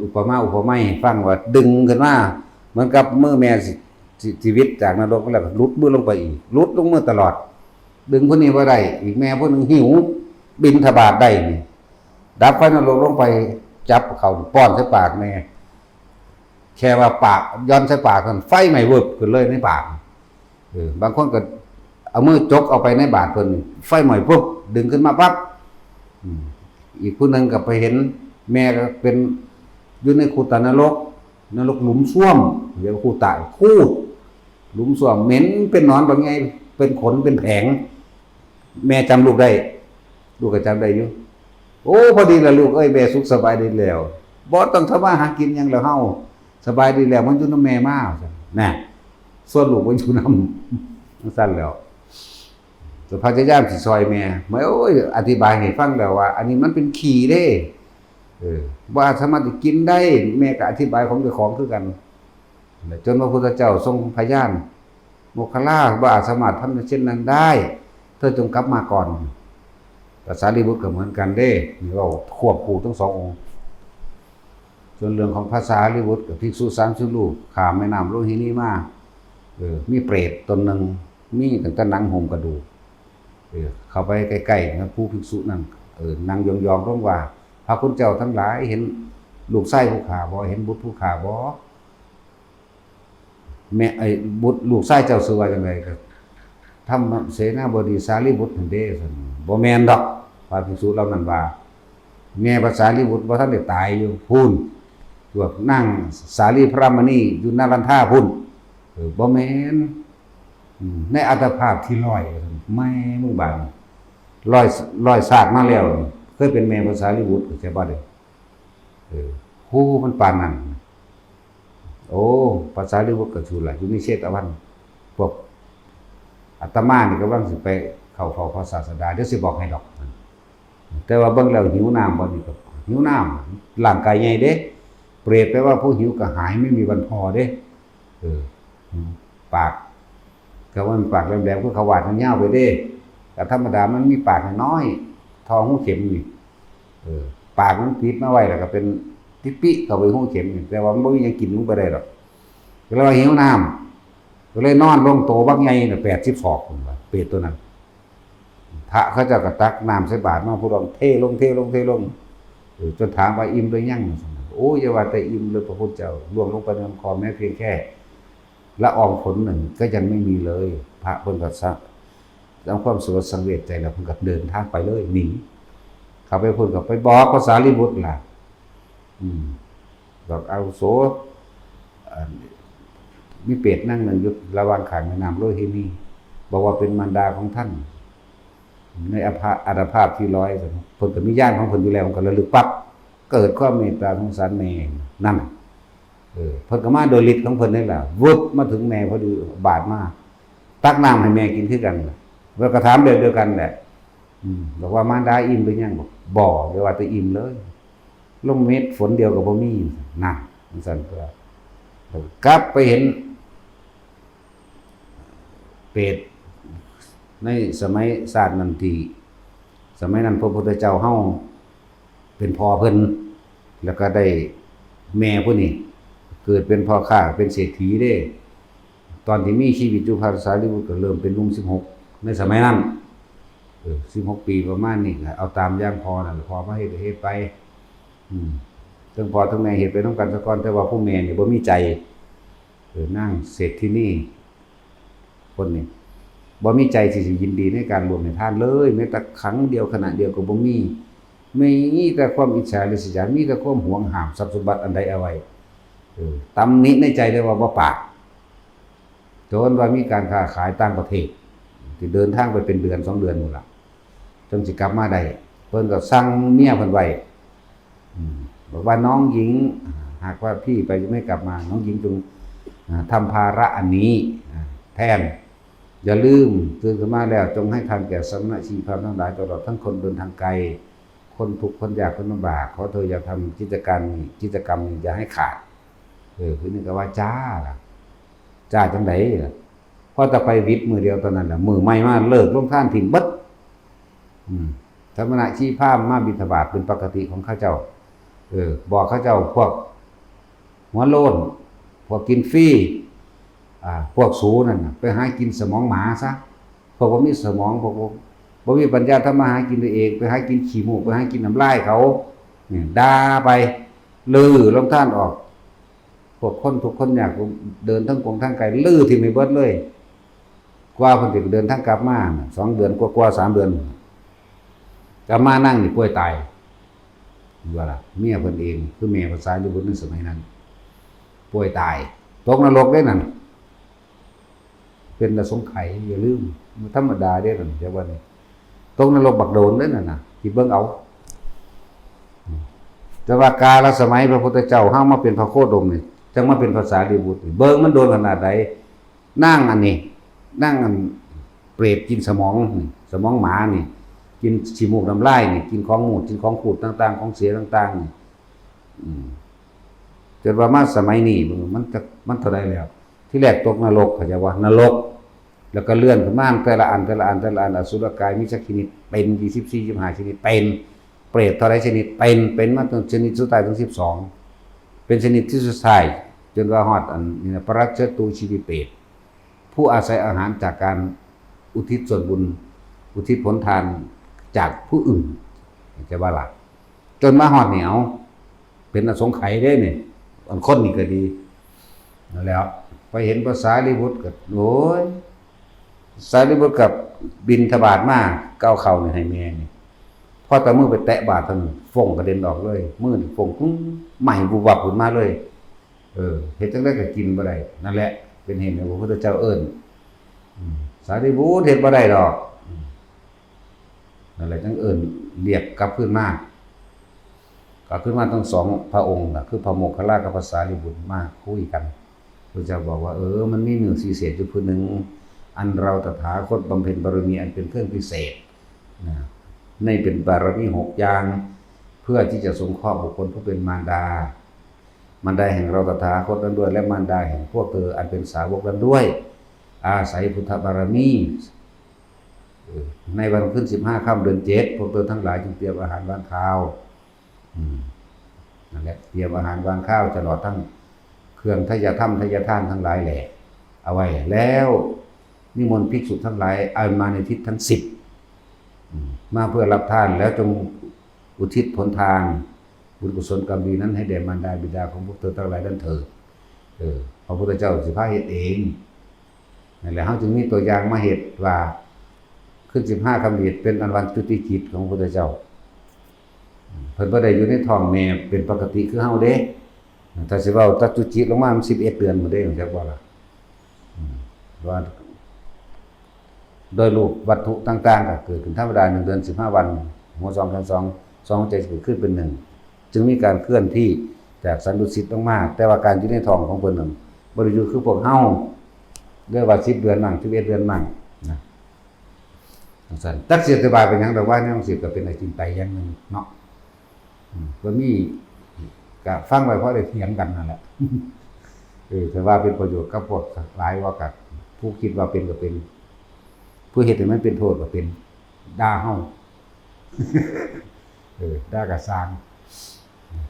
Speaker 1: อุปมาให้ฟังว่าดึงขึ้นมาเหมือนกับมือแม่ชีวิตจากนรกแล้วลุดมือลงไปอีกลุดลงมือตลอดดึงคนนี้บ่ได้อีกแม่ผู้นึงหิวบิณฑบาตได้นี่ดับไฟนรกลงไปจับเขาป้อนใส่ปากแม่แค่ว่าปากย้อนใส่ปากกันไฟไหม้วึบขึ้นเลยในปากบางคนก็เอามือจกเอาไปในบาตรเพิ่นไฟไหม้ปุ๊บดึงขึ้นมาปั๊บอีกผู้นึงก็ไปเห็นแม่ก็เป็นอยู่ในคูตนรกหลุมซ่วมเรียกว่าคูตะคูดหลุมซ่วมเหม็นเป็นหนอนบางไงเป็นขนเป็นแผงแม่จำลูกได้ลูกก็จำได้อยู่โอ้พอดีละลูกเอ้ยแม่สุขสบายดีแล้วบ่ต้องทำมาหากินหยังแล้วเฮาสบายดีแล้วมันอยู่นำแม่มาซั่นน่ะ ส่วนลูกบ่อยู่นำจังซั่นแล้วก็พยายามสิซอยแม่โอ้ยอธิบายให้ฟังแล้วว่า อันนี้มันเป็นขี้เด้ว่าสามารถสิกินได้แม่ก็อธิบายของเจ้าของคือกันจนพระพุทธเจ้าทรงพยานโมคคัลลาว่าสามารถทำเช่นนั้นได้เธอจงกลับมาก่อนภาษาลีบุตรก็เหมือนกันเด้นี่เราควบคู่ทั้งสององค์ส่วนเรื่องของภาษาลีบุตรกับภิกษุ30รูปข้ามแม่น้ำโลหินีมามีเปรตตนหนึ่งมีตั้งแต่หนังห่มกระดูกเข้าไปใกล้ๆนะผู้ภิกษุนั่นนั่งยองๆร้องว่าพระคุณเจ้าทั้งหลายเห็นลูกไส้ผู้ขาบ่เห็นบุตรผู้ขาบ่แม่บุตรลูกไส้เจ้าชื่อว่าจังไดก็ทำเสนาบดีสารีบุตรนั่นเด้ซั่นบ่แม่นดอกพระภิกษุเหล่านั้นว่าแม่ภาษาลีบุตรบ่ทันได้ตายอยู่พุ่นพวกนั่งสาลีพระมณีอยู่นารันทาพุ่นบ่แม่นในอัตภาพที่ลอยแม่มึงบางลอยซากมาแล้วเคยเป็นแม่ภาษาลีบุตรใช่บ่เด้ฮู้มันปานนั้นโอ้ภาษาลีบุตรก็ชูล่ะอยู่ในเชตวันพวกอาตมานี่กำลังสิไปเข้าเฝ้าพระศาสดาเดี๋ยวสิบอกให้ดอกแต่ว่าเบิ่งแล้วหิวน้ำบ่นี่ก็หิวน้ำร่างกายใหญ่เด้เปรตแปลว่าผู้หิวกระหายไม่มีวันพอเด้ปากก็ว่ามันปากแหลมๆคือเขาวาดมันยาวไปเด้แต่ธรรมดามันมีปากน้อยทองหูเข็มนี่ปากมันปิดมาไว้แล้วก็เป็นปิๆเข้าไปหูเข็มนี่แต่ว่ามันบ่มีหยังกินลงไปได้ดอกก็เลยว่าหิวน้ำก็เลยนอนลงโตบักใหญ่น่ะ80 ศอกพุ่นว่าเปรตตัวนั้นพระเขาเจ้าก็ตักน้ำใส่บาตรมาผู้ดองเทลงจนถามว่าอิ่มหรือยังโอ้ยอย่าว่าแต่อิ่มเลยพระพุทธเจ้าล่วงลงไปในลำคอแม้เพียงแค่ละอองฝนหนึ่งก็ยังไม่มีเลยพระเพิ่นก็ซักแล้วความสลดสังเวชใจแล้วเพิ่นก็เดินทางไปเลยหนีเข้าไปพูดกับไปบอกภาษาลีบุตรล่ะบอกเอาโสมีเปรตนั่งหนึ่งอยู่ระหว่างข้างแม่น้ำโลหินีบอกว่าเป็นมารดาของท่านในอัตภาพที่ร้อยเพิ่นก็มีญาณของเพิ่นอยู่แล้วก็ระลึกปั๊บเกิดความเมตตาสงสารแม่นั่นเพิ่นก็มาโดยฤทธิ์ของเพิ่นนี่แหละวึบมาถึงแม่พอดีบาดมาตักน้ำให้แม่กินคือกันแล้วก็ถามเดียวกันแหละบอกว่ามารดาอิ่มหรือยังบอกบ่เดี๋ยวว่าจะอิ่มเลยลมเม็ดฝนเดียวก็บ่มีนั่นซั่นก็กลับไปเห็นเปรตในสมัยศาสตร์นั้นที่สมัยนั้นพระพุทธเจ้าเฮาเป็นพ่อเพิ่นแล้วก็ได้แม่ผู้นี้เกิดเป็นพ่อค้าเป็นเศรษฐีเด้ตอนที่มีชีวิตอยู่ภาษาลีบุตรก็เริ่มเป็นหนุ่ม16ในสมัยนั้น16 ปีประมาณนี้เอาตามอย่างพอนั่นพอมาเฮ็ดไปทั้งพ่อทั้งแม่เฮ็ดไปนำกันซะก่อนแต่ว่าผู้แม่นี่บ่มีใจนั่งเศรษฐีนี่คนนี้บ่มีใจที่สิยินดีในการรวมในทานเลยแม้แต่ครั้งเดียวขณะเดียวก็บ่มีแต่ความอิจฉาริษยามีแต่ความหวงหามทรัพย์สมบัติอันใดเอาไว้ตำหนิในใจได้ว่าบ่ปากจนว่ามีการค้าขายต่างประเทศที่เดินทางไปเป็นเดือน2 เดือนหมดล่ะจนสิกลับมาได้เพิ่นก็สั่งเมียเพิ่นไว้บอกว่าน้องหญิงหากว่าพี่ไปไม่กลับมาน้องหญิงจงทำภาระอันนี้แทนอย่าลืมตื่นขึ้นมาแล้วจงให้ทานแก่สมณชีพราหมณ์ทั้งหลายตลอดทั้งคนเดินทางไกลคนทุกข์คนยากคนลำบากขอเธออย่าทำกิจกรรมอย่าให้ขาดคือนี่ก็ว่าจ้าล่ะจ้าจังได๋ล่ะพอจะไปวิทย์มือเดียวตอนนั้นน่ะมือใหม่มาเลิกลงท่านถิ่นเบิดสมณชีพราหมณ์มาบิณฑบาตเป็นปกติของข้าเจ้าบอกข้าเจ้าพวกหัวโลนพวกกินฟรีพวกสูนั่นไปหากินสมองหมาซะพวกบ่มีสมองพวกบ่มีปัญญาทำมาหากินตัวเองไปหากินขี้มูกไปหากินน้ำลายเขาด่าไปลือลงท่านออกพวกคนทุกคนอยากเดินทั้งกงทั้งไกลลือที่ไม่เบิดเลยกว่าเพิ่นสิเดินทางกลับมา2 เดือนกว่าๆ3 เดือนกลับมานั่งนี่ป่วยตายว่าล่ะเมียเพิ่นเองคือแม่ภาษาลีบุตรในสมัยนั้นป่วยตายตกนรกได้นั่นเป็นอสงไขยอย่าลืมมันธรรมดาเด้นั่นเดี๋ยวว่านี่ตกนรกบักโดนได้นั่นน่ะที่เบิ่งเอาแต่ว่ากาลสมัยพระพุทธเจ้าเฮามาเป็นพระโคดมนี่จังมาเป็นภาษาลีบุตรเบิ่งมันโดนขนาดใด นั่งอันนี้นั่งอันเปรตกินสมองนี่สมองหมานี่กินขี้มูกน้ำลายนี่กินของหมูดกินของขูดต่างๆของเสียต่างๆนี่จนว่ามาสมัยนี้มันเท่าใดแล้วที่แรกตกนรกเขาจะว่านรกแล้วก็เลื่อนขึ้นมาแต่ละอันอสุรกายมีสักชนิดเป็น24 25ชนิดเป็นเปรตเท่าไรชนิดเป็นมาจนชนิดสุดท้ายถึง12เป็นชนิดที่สุดท้ายจนว่าฮอดอันนี้นะปรัชญตูชีวิเปรตผู้อาศัยอาหารจากการอุทิศส่วนบุญอุทิศผลทานจากผู้อื่นจะว่าล่ะจนมาฮอดเหนียวเป็นอสงไขยได้เนี่ยอันคนนี่ก็ดีแล้วไปเห็นภาษาลิบุตรกับโอ้ยสารีบุตรกับบินทบาทมาก้าวเข่าเนี่ยให้แม่นี่พอตะมือไปแตะบาทท่านฟงกระเด็นออกเลยมือฟงใหม่บุบวับขึ้นมาเลยเห็นจังได้ก็กินบ่ได้นั่นแหละเป็นเหตุของพระพุทธเจ้าเอิ้นสารีบุตรเห็นบ่ได้ดอกนั่นแหละจังเอิ้นเรียกกลับขึ้นมาทั้งสองพระองค์น่ะคือพระโมคคัลลากับพระสารีบุตรมาคุยกันพระเจ้าบอกว่ามันมีหนึ่งพิเศษอยู่ผู้หนึ่งอันเราตถาคตบำเพ็ญบารมีอันเป็นเครื่องพิเศษนะในเป็นบารมี6อย่างเพื่อที่จะสงเคราะห์บุคคลผู้เป็นมารดาแห่งเราตถาคตนั้นด้วยและมารดาแห่งพวกเธออันเป็นสาวกนั้นด้วยอาศัยพุทธบารมีในวันขึ้น15 ค่ำเดือน 7พวกเธอทั้งหลายจึงเตรียมอาหารวางข้าวนั่นแหละเตรียมอาหารวางข้าวตลอดทั้งเครื่องทายาถ้ำทายาทานทั้งหลายแหละเอาไว้แล้วนิมนต์ภิกษุทั้งหลายเอามาในทิศทั้ง10มาเพื่อรับทานแล้วจงอุทิศผลทานบุญกุศลกรรมดีนั้นให้แด่มารดาบิดาของพวกเธอทั้งหลายนั้นเถิดพระพุทธเจ้าสิพาเฮ็ดเองนั่นแหละเฮาจึงมีตัวอย่างมาเฮ็ดว่าขึ้น15 ค่ำเดือนเป็นอันวันจุติกิจของพระพุทธเจ้าเพิ่นบ่ได้อยู่ในท้องแม่เป็นปกติคือเฮาเด้ถ้าสิเว้าตัดจุติลงมามัน11 เดือนบ่ได้จักว่าล่ะว่าโดยรูปวัตถุต่างๆก็เกิดขึ้นธรรมดา1 เดือน 15 วันหัว2แขน2ใจเกิดขึ้นเป็น1จึงมีการเคลื่อนที่จากสันดุสิตลงมาแต่ว่าการอยู่ในท้องของเพิ่นนั้นบ่ได้อยู่คือพวกเฮาเรียกว่า10 เดือนมั่ง11 เดือนมั่งนะจังซั่นตักสิอธิบายเป็นหยังดอกว่าแนวสิก็เป็นอาจินไตยอย่างนึงเนาะก็มีก็ฟังไว้เพราะได้เถียงกันนั่นแหละแต่ว่าเป็นประโยชน์กับพวกหลายว่ากับผู้คิดว่าเป็นก็เป็นผู้เฮ็ดให้มันเป็นโทษก็เป็นด่าเฮาด่าก็สร้าง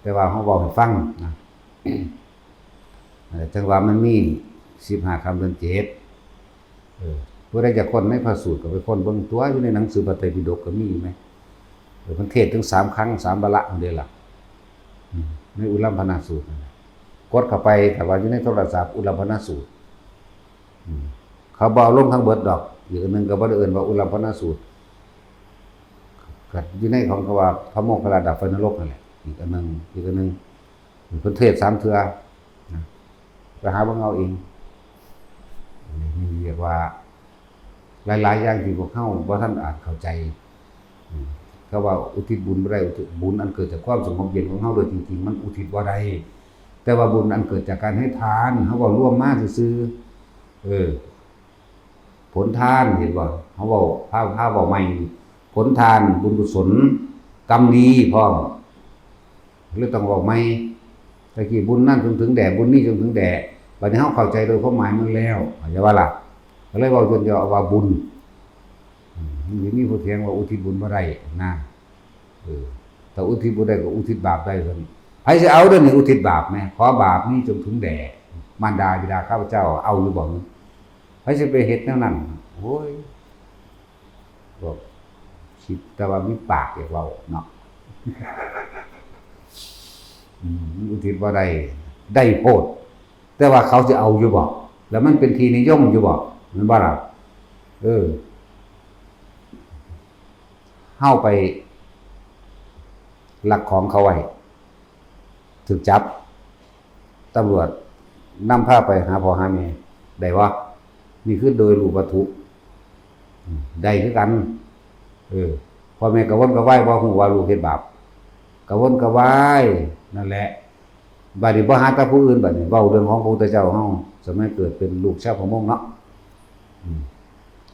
Speaker 1: แต่ว่าเฮาเว้าให้ฟังนะจังว่ามันมี15 ค่ำเดือน 7ผู้ใดจะค้นในพระสูตรก็ไปค้นเบิ่งตัวอยู่ในหนังสือพระไตรปิฎกก็มีมั้ยเพิ่นเทศน์ถึง3 ครั้ง3วาระนั่นเด้ล่ะในอุลัมพนาสูตรกดเข้าไปแต่ว่าอยู่ในโทรศัพท์อุลัมพนาสูตรเขาบ่เอาลงทั้งเบิดดอกอีกอันนึงก็บ่ได้เอิ้นว่าอุลัมพนาสูตรก็อยู่ในของเขาว่าพระโมคคัลลาดับไฟนรกนั่นแหละอีกอันนึงเพิ่นเทศน์3 เทื่อนะไปหาเบิ่งเอาเองนี่เรียกว่าหลายๆอย่างที่พวกเฮาบ่ทันอาจเข้าใจเขาว่าอุทิศบุญบ่ได้บุญอันเกิดจากความสงบเย็นของเฮาโดยจริงๆมันอุทิศบ่ได้แต่ว่าบุญอันเกิดจากการให้ทานเฮาเว้าร่วมมาซื่อผลทานเห็นบ่เฮาเว้าภาพเว้าใหม่ผลทานบุญกุศลกรรมดีพร้อมหรือต้องเว้าใหม่ตะกี้บุญนั่นจนถึงแด่บุญนี้จนถึงแด่บัดนี้เฮาเข้าใจโดยความหมายมันแล้วอย่าว่าล่ะก็เลยเว้าจนย่อว่าบุญมีผู้เถียงว่าอุทิศบุญบ่ได้นะแต่อุทิศบุญได้ก็อุทิศบาปได้ซั่นไผสิเอาเด้อนี่อุทิศบาปแม่ขอบาปนี้จงถึงแด่มารดาบิดาข้าพเจ้าเอาอยู่บ่ไผสิไปเฮ็ดแนวนั้นโอ้ยบอกคิดแต่ว่ามีปากอยากเว้าเนาะอุทิศบ่ได้โพดแต่ว่าเขาสิเอาอยู่บ่แล้วมันเป็นที่นิยมอยู่บ่มันบ่ล่ะเฮาไปลักของเขาไว้ถูกจับตำรวจนำพาไปหาพ่อหาแม่ได้บ่นี่คือโดยรูปวัตถุได้คือกันพ่อแม่กระวนกระวายบ่ฮู้ว่าลูกเฮ็ดบาปกระวนกระวายนั่นแหละ บัดนี้บ่หาแต่ผู้อื่นบัดนี้เว้าเรื่องของพระพุทธเจ้าเฮาสมัยเกิดเป็นลูกชาวประมงเนาะ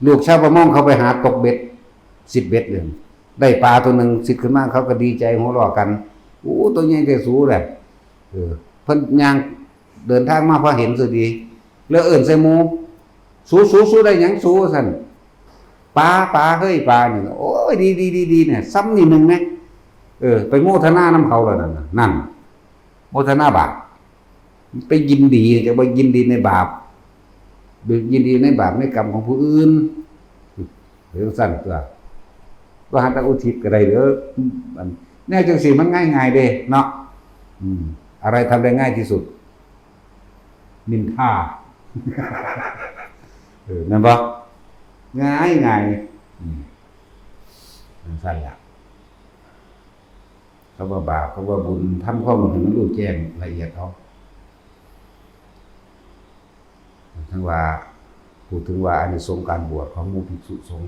Speaker 1: ลูกชาวประมงเขาไปหาตกเบ็ด10เบ็ดนึงได้ปลาตัวนึงสิขึ้นมาเขาก็ดีใจหัวเราะกันโอ้ตัวใหญ่แต่สูแหละเพิ่นย่างเดินทางมาพอเห็นซะดีแล้วเอิ้นใส่หมู่สู้ได้หยังสู้ซั่นปลาเฮ้ยปลานี่โอ้ยดีเนี่ยซ้ำนี่นึงแม่ไปโมทนานำเขาแล้วนั่นโมทนาบาปไปยินดีจะไปยินดีในบาปยินดีในบาปในกรรมของผู้อื่นเรื่องสั้นตัวก็หันตะอุทิศก็ได้เด้อแน่จังสิมันง่ายๆเด้เนาะอะไรทำได้ง่ายที่สุดนินทานั่นบ่ง่ายสั้นละเขาว่าบาปเขาว่าบุญทำข้อมูลให้มันรู้แจ้งละเอียดเอาทั้งว่าพูดถึงว่าอานิสงส์การบวชของหมู่ภิกษุสงฆ์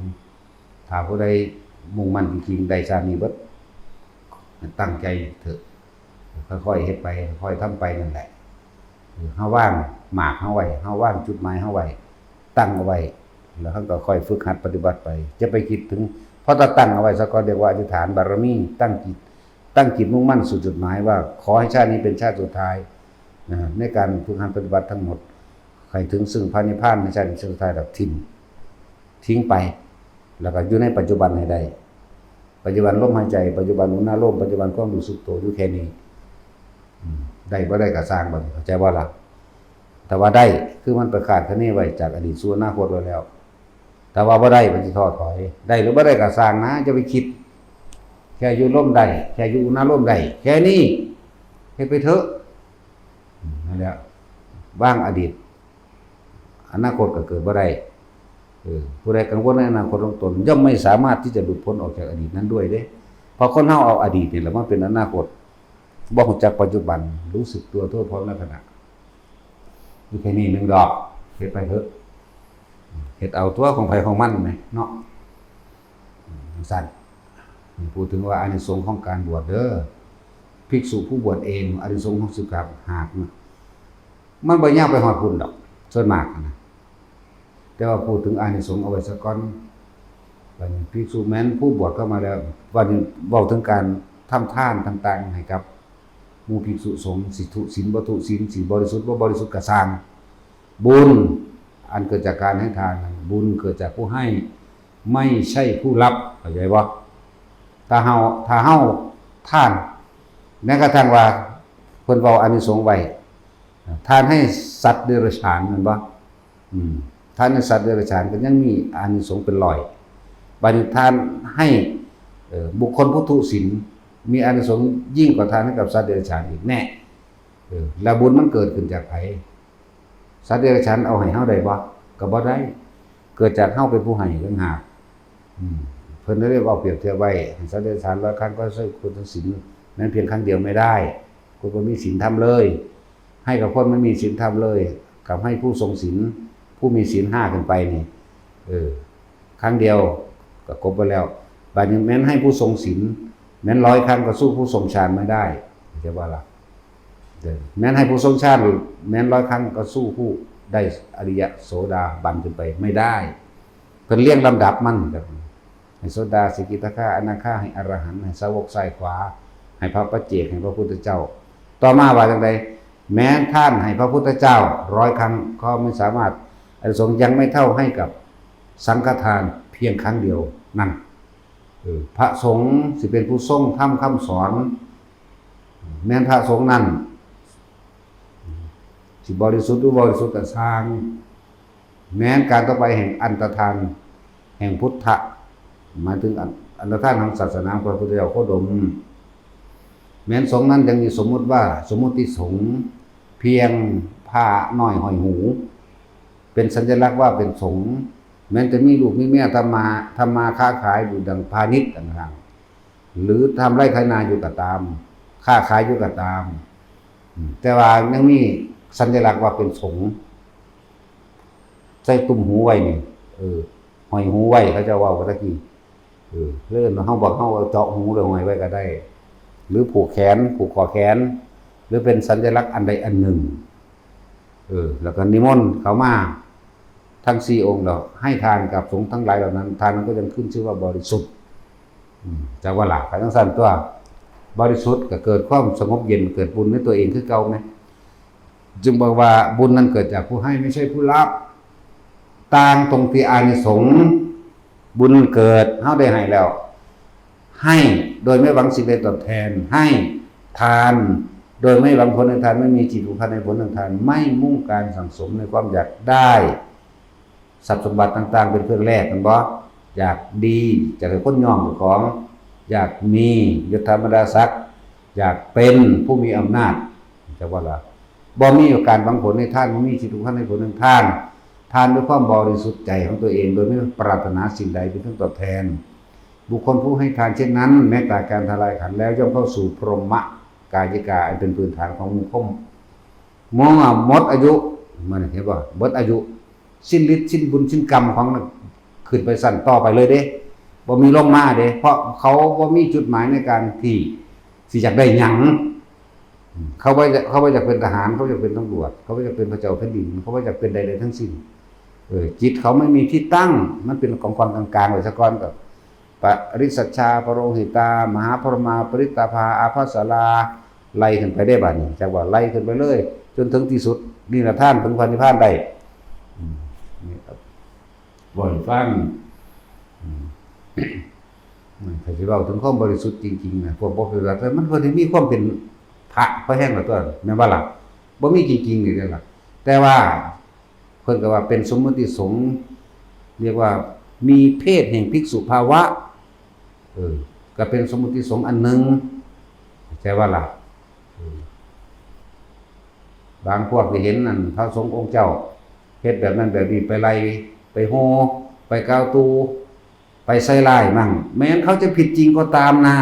Speaker 1: ถ้าผู้ใดมุ่งมั่นจริงๆได้ชาตินี้เบิดตั้งใจเถอะค่อยๆเฮ็ดไปค่อยๆทำไปนั่นแหละเฮาว่างหมากเฮาไว้เฮาว่างจุดหมายเฮาไว้ตั้งเอาไว้แล้วเฮาก็ค่อยฝึกหัดปฏิบัติไปจะไปคิดถึงเพราะถ้าตั้งเอาไว้ซะก่อนเรียกว่าอธิษฐานบารมีตั้งจิตมุ่งมั่นสู่จุดหมายว่าขอให้ชาตินี้เป็นชาติสุดท้ายในการฝึกหัดปฏิบัติทั้งหมดให้ถึงซึ่งพระนิพพานในชาติสุดท้ายดับทิ้งไปแล้วก็อยู่ในปัจจุบันให้ได้ปัจจุบันลมหายใจปัจจุบันอุณหภูมิปัจจุบันความรู้สึกตัวอยู่แค่นี้ได้บ่ได้ก็สร้างบ่เข้าใจบ่ล่ะแต่ว่าได้คือมันประกาศคะเนไว้จากอดีตสู่อนาคตไว้แล้วแต่ว่าบ่ได้มันสิท้อถอยได้หรือบ่ได้ก็สร้างนะจะไปคิดแค่อยู่ลมได้แค่อยู่อุณหภูมิได้แค่นี้เฮ็ดไปเถอะนั่นแหละว่างอดีตอนาคตก็เกิดบ่ได้ผู้ใดกังวลในอนาคตของตนย่อมไม่สามารถที่จะหลุดพ้นออกจากอดีตนั้นด้วยเด้เพราะคนเฮาเอาอดีตนี่แหละมาเป็นอนาคตบ่รู้จักปัจจุบันรู้สึกตัวทั่วพร้อมในขณะอยู่แค่นี้1ดอกเฮ็ดไปเถอะเฮ็ดเอาตัวของไผของมันแหมเนาะสั่นพูดถึงว่าอานิสงส์ของการบวชเด้อภิกษุผู้บวชเองอานิสงส์ของสุขภาพหากมันบ่ยากไปฮอดพุ่นดอกส่วนมากนะแต่ว่าพูดถึงอานิสงส์เอาไว้สักก่อนว่าภิกษุแม้นผู้บวชเข้ามาแล้วว่าเว้าถึงการทำทานต่างๆให้กับหมู่ภิกษุสงฆ์สิทุศีลบ่ทุศีลสิบริสุทธิ์บ่บริสุทธิ์ก็สร้างบุญอันเกิดจากการให้ทานบุญเกิดจากผู้ให้ไม่ใช่ผู้รับเข้าใจบ่ถ้าเฮาทานแม้กระทั่งว่าเพิ่นเว้าอานิสงส์ไว้ทานให้สัตว์เดรัจฉานแม่นบ่ทานให้สัตว์เดรัจฉานก็ยังมีอานิสงส์เป็นร้อยบัดนี้ทานให้บุคคลผู้ทุศีลมีอานิสงส์ยิ่งกว่าทานให้กับสัตว์เดรัจฉานอีกแน่แล้วบุญมันเกิดขึ้นจากไผสัตว์เดรัจฉานเอาให้เฮาได้บ่ก็บ่ได้เกิดจากเฮาเป็นผู้ให้ต่างหากเพิ่นได้เอาเปรียบเทียบไว้สัตว์เดรัจฉาน100ครั้งก็ใช้คุณศีลนั้นเพียงครั้งเดียวไม่ได้คุณบ่มีศีลธรรมเลยให้กับคนไม่มีศีลธรรมเลยกับให้ผู้ทรงศีลผู้มีศีล5ขึ้นไปนี่ครั้งเดียวก็ครบไปแล้วบัดนี้แม้นให้ผู้ทรงศีลแม้น100ครั้งก็สู้ผู้ทรงฌานไม่ได้เข้าใจบ่ล่ะแม้นให้ผู้ทรงฌานแม้น100ครั้งก็สู้ผู้ได้อริยโสดาบันขึ้นไปไม่ได้เพิ่นเรียงลำดับมันแบบให้โสดาสกิทาคาอนาคาให้อรหันต์ให้สาวกซ้ายขวาให้พระปัจเจกให้พระพุทธเจ้าต่อมาว่าจังได๋แม้ท่านให้พระพุทธเจ้า100ครั้งก็ไม่สามารถอานิสงส์ยังไม่เท่าให้กับสังฆทานเพียงครั้งเดียวนั่นพระสงฆ์สิเป็นผู้ทรงธรรมคำสอนแม้นพระสงฆ์นั้นสิบริสุทธิ์หรือบริสุทธิ์ก็สร้างแม้นการต่อไปแห่งอันตรธานแห่งพุทธะหมายถึงอันตรธานของศาสนาพระพุทธเจ้าโคดมแม้นสงฆ์นั้นยังมีสมมุติว่าสมมุติสงฆ์เพียงผ้าน้อยห้อยหูเป็นสัญลักษณ์ว่าเป็นสงฆ์แม้จะมีลูกมีเมียทำมาค้าขายอยู่ดังพาณิชย์ต่างๆหรือทำไร่ไถนาอยู่ก็ตามค้าขายอยู่ก็ตามแต่ว่ายังมีสัญลักษณ์ว่าเป็นสงฆ์ใส่ตุ้มหูไว้นี่ห้อยหูไว้เขาจะว่าว่าตะกี้เลื่อนเฮาบอกเฮาเจาะหูหรือห้อยไว้ก็ได้หรือผูกแขนผูกคอแขน รือเป็นสัญลักษณ์อันใดอันหนึ่งแล้วก็นิมนต์เขามาทั้ง4องค์เราให้ทานกับสงฆ์ทั้งหลายเหล่านั้นทานนั้นก็ยังขึ้นชื่อว่าบริสุทธิ์จากว่าหลักทั้งสั้นตัวบริสุทธิ์ก็เกิดความสงบเย็นเกิดบุญในตัวเองคือเก่าไหมจึงบอกว่าบุญนั้นเกิดจากผู้ให้ไม่ใช่ผู้รับต่างตรงที่อานิสงส์บุญเกิดเฮาได้ให้แล้วให้โดยไม่หวังสิ่งใดตอบแทนให้ทานโดยไม่หวังผลในทานไม่มีจิตผูกพันในผลของทานไม่มุ่งการสั่งสมในความอยากได้ทรัพย์สมบัติต่างๆเป็นเครื่องแลกกันบ่อยากดีอยากให้คนยอมของอยากมียศธรรมดาศักดิ์อยากเป็นผู้มีอำนาจจะว่าล่ะบ่มีการหวังผลในทานบ่มีจิตผูกพันในผลของทานทานด้วยความบริสุทธิ์ใจของตัวเองโดยไม่ปรารถนาสิ่งใดเป็นเครื่องตอบแทนบุคคลผู้ให้ทานเช่นนั้นแม้แต่การทลายขันธ์แล้วย่อมเข้าสู่พรหมกายิกาอันเป็นพื้นฐานของมุขมมองหมดอายุมันเห็นป่ะหมดอายุสิ้นฤทธิ์สิ้นบุญสิ้นกรรมของขึ้นไปสั่นต่อไปเลยเด้บ่มีลงมาเด้เพราะเขาบ่มีจุดหมายในการที่สิอยากได้หยังเขาว่าอยากเป็นทหารเขาอยากเป็นตำรวจเขาว่าอยากเป็นพระเจ้าแผ่นดินเขาว่าอยากเป็นใดๆทั้งสิ้นจิตเขาไม่มีที่ตั้งมันเป็นของความกลางๆไว้ซะก่อนกับปริสัชชาปโรหิตามหาปรมาปริตาภาอาภัสสราไล่ขึ้นไปได้บัดนี้จักว่าไล่ขึ้นไปเลยจนถึงที่สุดนี่ละท่านถึงพระนิพพานได้นี่ครับบ่อยฟังถ้าสิเว้าถึงความบริสุทธิ์จริงๆนะพวกบ่ปฏิบัติมันบ่ได้มีความเป็นพระพระแห้งละตัวแม่นบ่ล่ะบ่มีจริงๆนี่เด้อล่ะแต่ว่าเพิ่นก็ว่าเป็นสมมุติสงฆ์เรียกว่ามีเพศแห่งภิกษุภาวะก็เป็นสมมุติสงฆ์อันหนึ่งใช่ว่าล่ะบางพวกที่เห็นนั่นพระสงฆ์องค์เจ้าเฮ็ดแบบนั้นแบบนี้ไปไล่ไปโหไปกาวตูไปใส่ร้ายมั่งแม้นเขาจะผิดจริงก็ตามนะ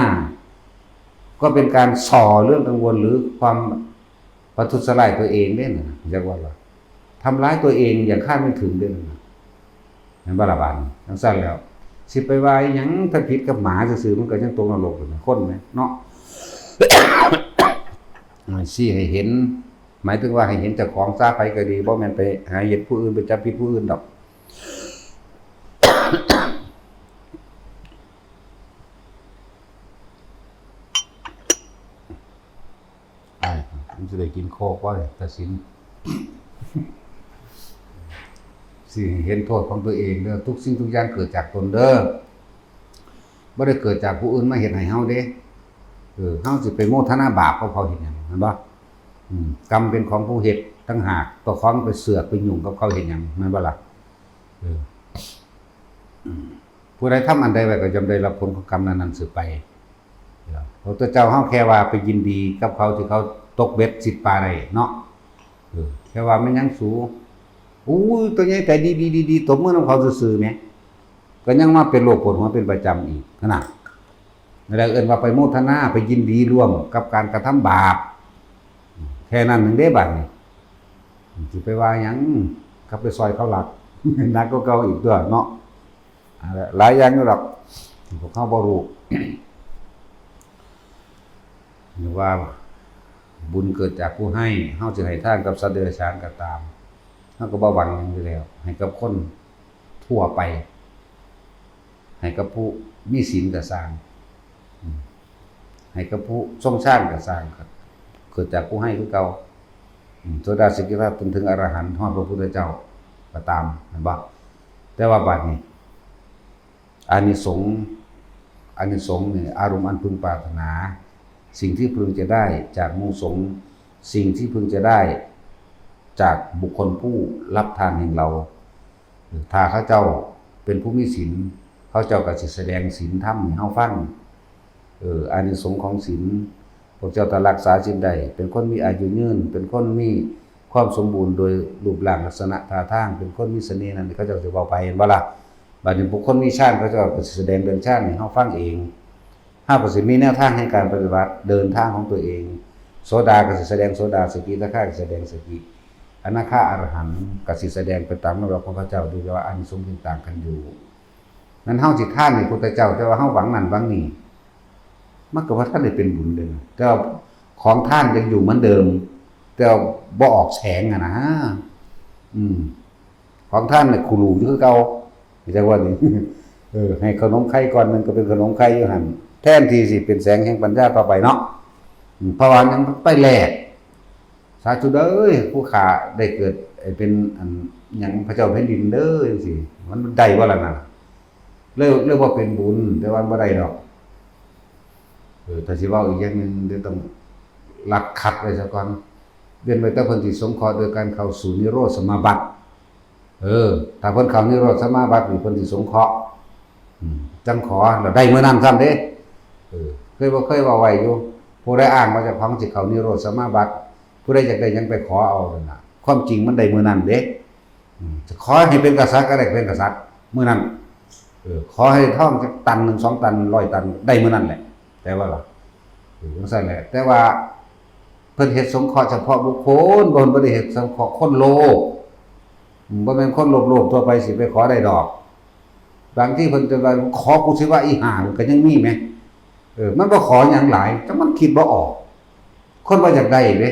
Speaker 1: ก็เป็นการส่อเรื่องกังวลหรือความประทุษร้ายตัวเองเด้นะเรียกว่าล่ะทำร้ายตัวเองอย่างคาดไม่ถึงเด้นะนั่นบ่ล่ะบาดจังซั่นแล้วสิไปว่าหยังถ้าผิดกับหมาซื่อๆมันก็ยังตกนรกอยู่นะคนแม่เนาะ สิให้เห็นหมายถึงว่าให้เห็นเจ้าของซะไปก็ดีบ่แม่นไปหาเหตุผู้อื่นไปจับผิดผู้อื่นดอกมันจะได้กินโคกว่าตัดสินสิเห็นโทษของตัวเองเด้อทุกสิ่งทุกอย่างเกิดจากตนเด้อบ่ได้เกิดจากผู้อื่นมาเฮ็ดให้เฮาเด้เฮาสิไปโมทนาบาปเขาเฮ็ดหยังแม่นบ่กรรมเป็นของผู้เฮ็ดต่างหากตัวของไปเสือกไปยุ่งกับเขาเฮ็ดหยังแม่นบ่ล่ะผู้ใดทำอันใดไว้ก็ย่อมได้รับผลของกรรมนั้นๆสืบไปพระพุทธเจ้าเฮาแค่ว่าไปยินดีกับเขาที่เขาตกเบ็ดสิปลาได้เนาะแค่ว่ามันยังสูตัวใหญ่แต่ดีตบมือนำเขาซื่อๆแหมก็ยังมาเป็นโรคปวดหัวเป็นประจำอีกขนาดแล้วเอิ้นว่าไปโมทนาไปยินดีร่วมกับการกระทำบาปแค่นั้นนึงเด้บัดนี้สิไปว่าหยังกลับไปซอยเขาหลักหนักกว่าเก่าอีกตัวเนาะหลายอย่างอยู่ดอกพวกเขาบ่รู้หรือว่าบุญเกิดจากผู้ให้เฮาสิให้ทานกับสัตว์เดรัจฉานก็ตามเฮาก็บ่หวังหยังอยู่แล้วให้กับคนทั่วไปให้กับผู้มีศีลก็สร้างให้กับผู้ทรงฌานก็สร้างครับเกิดจากผู้ให้คือเก่าโสดาสกิทาจนถึงอรหันต์ฮอดพระพุทธเจ้าก็ตามเห็นบ่แต่ว่าบัดนี้อานิสงส์นี่อารมณ์อันพึงปรารถนาสิ่งที่พึงจะได้จากหมู่สงฆ์สิ่งที่พึงจะได้จากบุคคลผู้รับทานแห่งเราถ้าเขาเจ้าเป็นผู้มีศีลเขาเจ้าก็สิแสดงศีลธรรมให้เฮาฟังอานิสงส์ของศีลพวกเจ้าถ้ารักษาศีลได้เป็นคนมีอายุยืนเป็นคนมีความสมบูรณ์โดยรูปร่างลักษณะท่าทางเป็นคนมีเสน่ห์นั่นเขาเจ้าสิเว้าไปเห็นบ่ล่ะบัดนี้บุคคลมีฌานเขาเจ้าก็สิแสดงเรื่องฌานให้เฮาฟังเองถ้าก็สิมีแนวทางให้การปฏิบัติเดินทางของตัวเองโสดาก็สิแสดงโสดาสกิทาคาก็แสดงสกิอนาคาอรหันต์ก็สิแสดงไปตามลำดับของพระเจ้าดูว่าอานิสงส์ต่างกันอยู่นั้นเฮาสิทานให้พุทธเจ้าแต่ว่าเฮาหวังนั่นหวังนี่มันก็ว่าท่านได้เป็นบุญเด้อแต่ ของท่านยังอยู่เหมือนเดิมแต่บ่ออกแสงอะนะของท่านเนี่ยขูคือเก่าไม่ใช่ว่านี่ให้ขนมไข่ก่อนมันก็เป็นขนมไข่อยู่หั่นแทนที่สิเป็นแสงแห่งปัญญาต่อไปเนาะเพราะว่ายังไปแลกสาธุเด้อผู้ขาได้เกิดเป็นอันหยังพระเจ้าแผ่นดินเด้อจังซี่มันได้บ่ล่ะนั่นเรียกว่าเป็นบุญแต่ว่าบ่ได้ดอกถ้าสิเว้าอีกอย่างนึงเดี๋ยวต้องรัดขัดไว้ซะก่อนเว้นไว้แต่เพิ่นสิสงเคราะห์โดยการเข้าสู่นิโรธสมาบัติถ้าเพิ่นเข้านิโรธสมาบัตินี่เพิ่นสิสงเคราะห์จังขอแล้วได้มื้อนั้นซ้ำเด้เคยเว้าไว้อยู่ผู้ใดอ้างว่าเจ้าของสิเข้านิโรธสมาบัติผู้ใดอยากได้หยังไปขอเอานั่นน่ะความจริงมันได้มื้อนั้นเด้จะขอให้เป็นกษัตริย์ก็ได้เป็นกษัตริย์มื้อนั้นขอให้ทองจักตัน1 2 ตัน100 ตันได้มื้อนั้นแหละแต่ว่าล่ะจังซั่นแหละแต่ว่าเพิ่นเฮ็ดสงเคราะห์เฉพาะบุคคลบ่ได้เฮ็ดสงเคราะห์คนโลภบ่แม่นคนโลภทั่วไปสิไปขอได้ดอกบางที่เพิ่นจะว่าขอกูสิว่าอีห่ามันก็ยังมีแหมมันบ่ขอหยังหลายแต่มันคิดบ่ออกคนบ่อยากได้เด้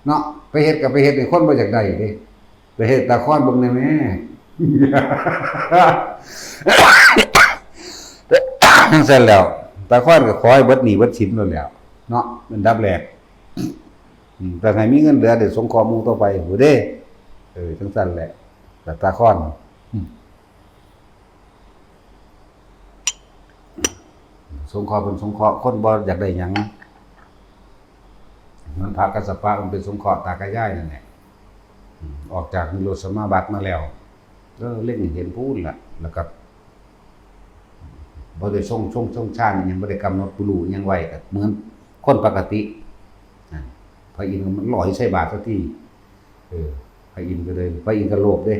Speaker 1: เนาะไปเฮ็ดก็ไปเฮ็ดให้คนบ่อยากได้เด้ไปเฮ็ดตาค้อนเบิ่งได้แหมจังซั่นแล้วตาค้อนก็ขอให้เบิดหนี้เบิดสินนั่นแหล้วเนาะอันดับแรกแต่ให้มีเงินเหลือได้สงเคราะห์หมู่ต่อไปบ่เด้จังซั่นแหละแต่ตาค้อนสงเคราะห์เพิ่นสงเคราะห์คนบ่อยากได้หยังมันพระกัสสปะมันเป็นสงเคราะห์ตากะย่ายนั่นแหละออกจากนิโรธสมาบัติมาแล้วเล่นเห็นพูดล่ะแล้วก็บ่ได้ส่งชาติยังบ่ได้กำหนดปุรุยังไว้ก็เหมือนคนปกติพระอินทร์มันลอยใส่บาตรซะทีพระอินทร์ก็เลยพระอินทร์ก็โลภเด้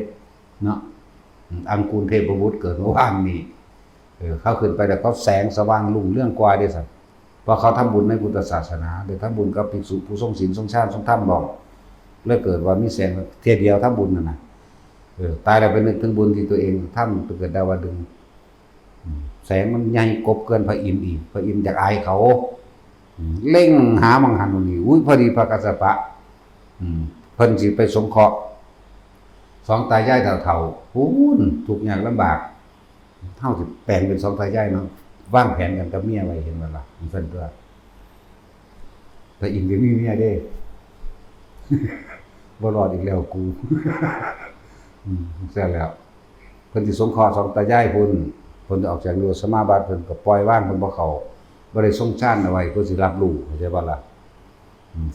Speaker 1: เนาะอังกูลเทพบุตรเกิดเมื่อวานนี้เขาขึ้นไปแล้วเขาแสงสว่างรุ่งเรื่องกว่าเด้ซั่นเพราะเขาทำบุญในพุทธศาสนาได้ทำบุญกับภิกษุผู้ทรงศีลทรงชาติทรงธรรมบอกเลยเกิดว่ามีแสงเทียเดียวทำบุญนั่นน่ะตายแล้วไปนึกถึงบุญที่ตัวเองทำเกิดดาวดึงแสงมันใหญ่กบเกินพระอินทร์อีกพระอินทร์อยากอายเขาเร่งหามังหันนี่อุ้ยพอดีพระกัสสปะเพิ่นสิไปสงเคราะห์สองตายายเฒ่าๆพูนทุกข์ยากลำบากเฮาสิแปลงเป็นสองตายายเนาะวางแผนกันกับเมียไว้เห็นบ่ล่ะเพิ่นตัวพระอินทร์ก็มีเมียเด้บ่รอดอีกแล้วกูเสร็จแล้วเพิ่นสิสงเคราะห์สองตายายพุ่นเพิ่นจะออกจากนิโรธสมาบัติเพิ่นก็ปล่อยว่างเพิ่นบ่เข้าบ่ได้ทรงฌานเอาไว้เพิ่นสิรับรู้เข้าใจบ่ล่ะ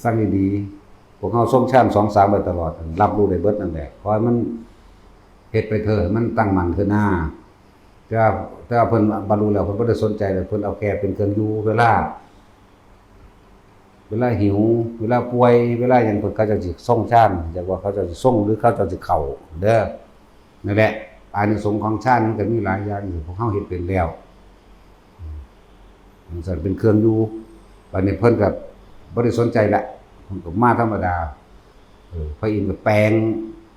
Speaker 1: ฟังดีๆพวกเฮาทรงฌาน2 3ไว้ตลอดรับรู้ได้เบิดนั่นแหละขอให้มันเฮ็ดไปเถิดมันตั้งมั่นขึ้นหน้าแต่ว่าเพิ่นบรรลุแล้วเพิ่นบ่ได้สนใจเลยเพิ่นเอาแค่เป็นเครื่องอยู่เวลาหิวเวลาป่วยเวลาหยังเพิ่นเขาจะสิทรงฌานจักว่าเขาจะสิทรงหรือเขาจะสิเข้าเด้อนั่นแหละอานิสงส์ของฌานมันก็มีหลายอย่างอยู่พวกเฮาเฮ็ดเป็นแล้วมันสั่นเป็นเครื่องอยู่บัดนี้เพิ่นก็บ่ได้สนใจละเพิ่นก็มาธรรมดาพระอินทร์ก็แปลง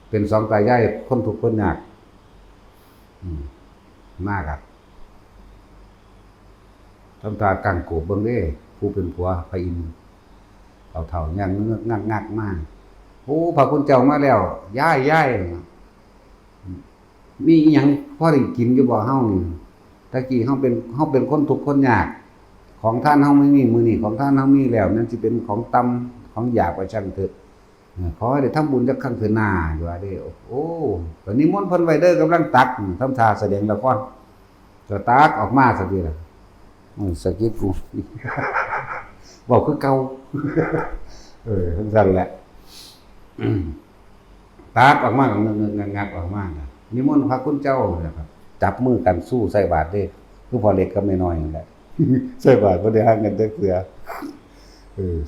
Speaker 1: เป็นสองตายายคนทุกข์คนยากมากอ่ะทำตากังโกบเบิ่งเด้ผู้เป็นผัวพระอินทร์เฒ่าๆยังงักๆมากโอ้พระคุณเจ้ามาแล้วย้ายมีอีหยังพอได้กินอยู่บ่เฮานี่ตะกี้เฮาเป็นคนทุกข์คนยากของท่านเฮาไม่มีมื้อนี้ของท่านเฮามีแล้วนั่นสิเป็นของต่ำของหยาบว่าช่างเถิดขอให้ได้ทำบุญจักครั้งเถิดหน้าอยู่ว่าเด้โอ้ตอนนี้มนต์เพิ่นไว้เด้อกำลังตักทำท่าแสดงละครก็ตักออกมาซะทีล่ะสะกิดกูบอกคือเก่าทั้งสั้นแหละตากออกมางักออกมานิมนต์พระคุณเจ้านะครับจับมือกันสู้ใส่บาตรเด้คือพอเล็กกับน้อยๆนั่นแหละใส่บาตรบ่ได้ห่างกันจักเทื่อ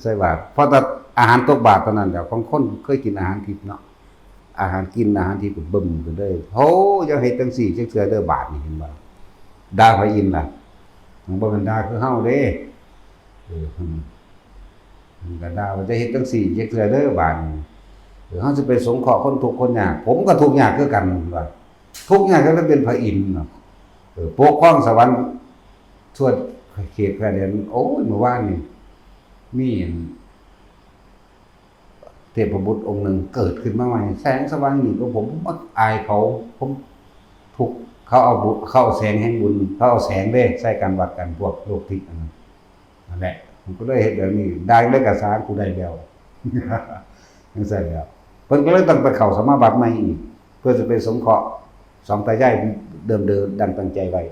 Speaker 1: ใส่บาตรเพราะแต่อาหารตกบาตรเท่านั้นแหละของคนเคยกินอาหารทิพย์เนาะอาหารทิพย์บึ้มขึ้นเด้อโหอย่าเฮ็ดจังซี่จักเทื่อเด้อบาตรนี่เห็นบ่ด่าพระอินทร์ล่ะมันบ่เป็นด่าคือเฮาเด้ก็ด่าว่าจะเฮ็ดจังซี่จักเทื่อเด้อบาตรเฮาสิไปสงเคราะห์คนทุกข์คนยากผมก็ทุกข์ยากคือกันว่าทุกข์ยากก็เป็นพระอินทร์เนาะปกครองสวรรค์ทั่วเขตแผ่นดินโอ้ยเมื่อวานนี่ มีเทพบุตรองค์หนึ่งเกิดขึ้นมาใหม่แสงสว่างนี่ก็ผมอายเขาผมทุกเขาเอาเข้าแสงแห่งบุญเขาเอาแสงเด้ใส่กันวัดกันพวกโลกทิพย์นั่นแหละผมก็เลยเห็นแบบนี้ได้เลยกับสารกูได้แล้วยังใส่แล้วเพิ่นก็เลยต้องไปเข้าสมาบัติใหม่อีกเพื่อจะไปสงเคราะห์สองตายายเดิมดังตั้งใจไว้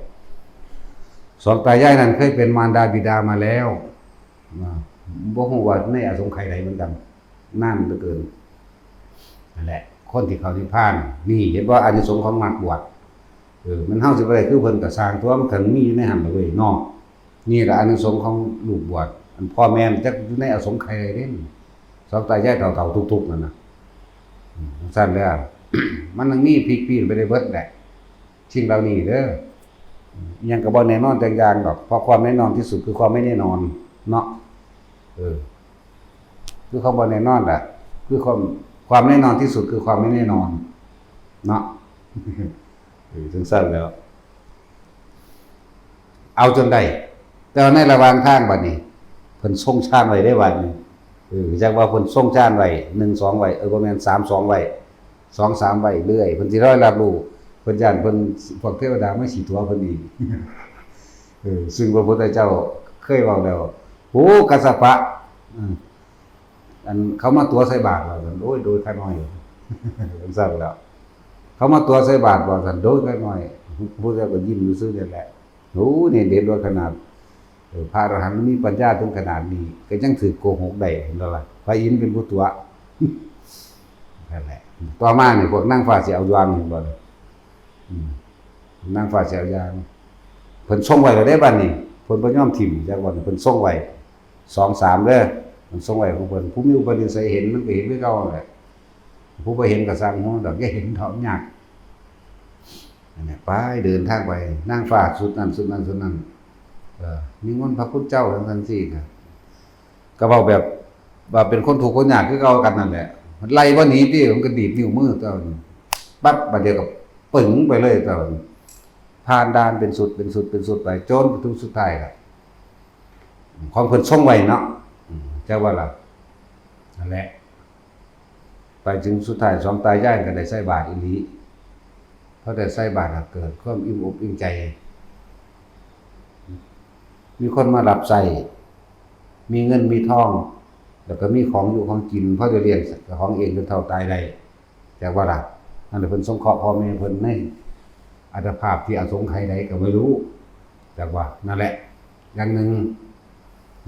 Speaker 1: สองตายายนั้นเคยเป็นมารดาบิดามาแล้วบ่ฮู้ว่าในอสงไขยใดเหมือนกันนานเหลือเกินนั่นแหละคนที่เขานิพพานนี่เห็นว่าอานิสงส์ของมรรคบวชมันเฮาสิบ่ได้คือเพิ่นก็สร้างตัวมันถึงมีอยู่ในหั่นล่ะเว้ยเนาะนี่ล่ะอานิสงส์ของลูกบวชอันพ่อแม่จักอยู่ในอสงไขยใดเด้สองตายายเฒ่าๆทุกๆนั่นน่ะซั่นแล้ว มันยังมีพลิกปีนไปได้เบิดแหละสิ่งเหล่านี้เด้อยังก็บ่แน่นอนจักอย่างดอกเพราะความแน่นอนที่สุดคือความไม่แน่นอนเนาะคือความบ่แน่นอนแหละคือความแน่นอนที่สุดคือความไม่แน่นอนเนาะถึงสั้นแล้ว เอาจนได้แต่ในระหว่างทางบัดนี้เพิ่นส่งชาติไว้ได้บัดนี้จักว่าเพิ่นส่งชาติไว้1 2ไว้บ่แม่น3 2ไว้2 3ไว้เรื่อยเพิ่นสิรอรับรู้เพิ่นย้านเพิ่นพวกเทวดามาสิตัวเพิ่นอีกซึ่งพระพุทธเจ้าเคยเว้าแล้วโอ้กัสสปะอันเขามาตัวใส่บาตรเราโอ้ยโดยข้าน้อยผมสั่งแล้วเขามาตัวใส่บาตรบอกกันโดยข้าน้อยผู้เจ้าก็ยิ้มซื่อๆนี่แหละโอ้นี่เด่นด้วยขนาดพระอรหันต์มีปัญญาถึงขนาดนี้ก็ยังถือโกหกได้เห็นบ่ล่ะพระอินทร์เป็นผู้ตัวนั่นแหละต่อมานี่พวกนางฟ้าสิเอายานเห็นบ่นางฟ้าสิเอายานเพิ่นส่งไว้แล้วได้บัดนี้เพิ่นบ่ยอมถิ่มจักว่าเพิ่นส่งไว้2 3เด้อมันส่งไว้ของเพิ่นผู้มีอุปนิสัยเห็นมันก็เห็นคือเก่าแหละผู้บ่เห็นก็สร้างหัวดอกอย่าเห็นเถาะยากนั่นแหละไปเดินทางไปนางฟ้าสุดนั้นนิมนต์พระพุทธเจ้าทั้งสี่ก็เว้าแบบว่าเป็นคนทุกข์คนยากคือเก่ากันนั่นแหละมันไล่บ่หนีติมันก็ดีดนิ้วมือเจ้าปั๊บบัดเดียวก็ปึ๋งไปเลยเจ้าผ่านด่านเป็นสุดไปจนถึงสุดท้ายล่ะของเพิ่นส่งไว้เนาะเจ้าว่าล่ะนั่นแหละไปถึงสุดท้ายสองตายายก็ได้ใส่บาตรอีหลีพอได้ใส่บาตรเกิดความอิ่มอกอิ่มใจมีคนมารับใส่มีเงินมีทองแล้วก็มีของอยู่ของกินพอได้เลี้ยงของเองจนเฒ่าตายได้แต่ว่าล่ะนั่นแหละเพิ่นสงเคราะห์พ่อแม่เพิ่นในอัตภาพที่อสงไขยใดก็ไม่รู้แต่ว่านั่นแหละอย่างนึง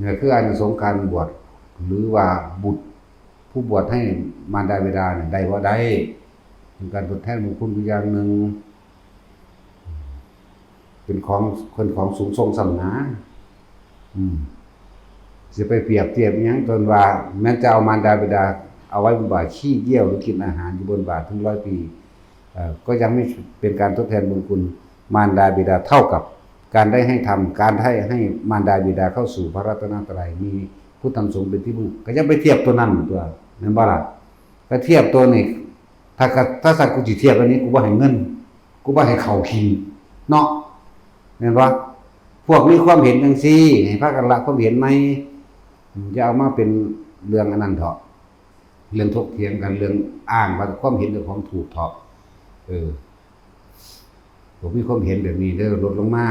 Speaker 1: นี่คืออานิสงส์การบวชหรือว่าบุตรผู้บวชให้มารดาบิดาเนี่ยได้บ่ได้เป็นการทดแทนบุญคุณอย่างนึงเป็นของคนของสูงส่งสำนาสิไปเปรียบเทียบหยังจนว่าแม้จะเอามารดาบิดาเอาไว้บนบาตรขี้เยี่ยวหรือกินอาหารอยู่บนบาตรถึง100 ปีก็ยังไม่เป็นการทดแทนบุญคุณมารดาบิดาเท่ากับการได้ให้ทำการให้มารดาบิดาเข้าสู่พระรัตนตรัยมีพุทธธรรมสงฆ์เป็นที่พึ่งก็จะไปเทียบตัวนั้นตัวนั่นบ่ล่ะก็เทียบตัวนี้ถ้าสักกูสิเทียบอันนี้กูบ่ให้เงินกูบ่ให้เข้ากินเนาะแม่นบ่พวกมีความเห็นจังซี่ให้พากันละความเห็นไหมอย่าเอามาเป็นเรื่องอันนั้นเถาะเรื่องถกเถียงกันเรื่องอ้างว่าความเห็นเรื่องของถูกเถาะผมมีความเห็นแบบนี้เด้อลดลงมา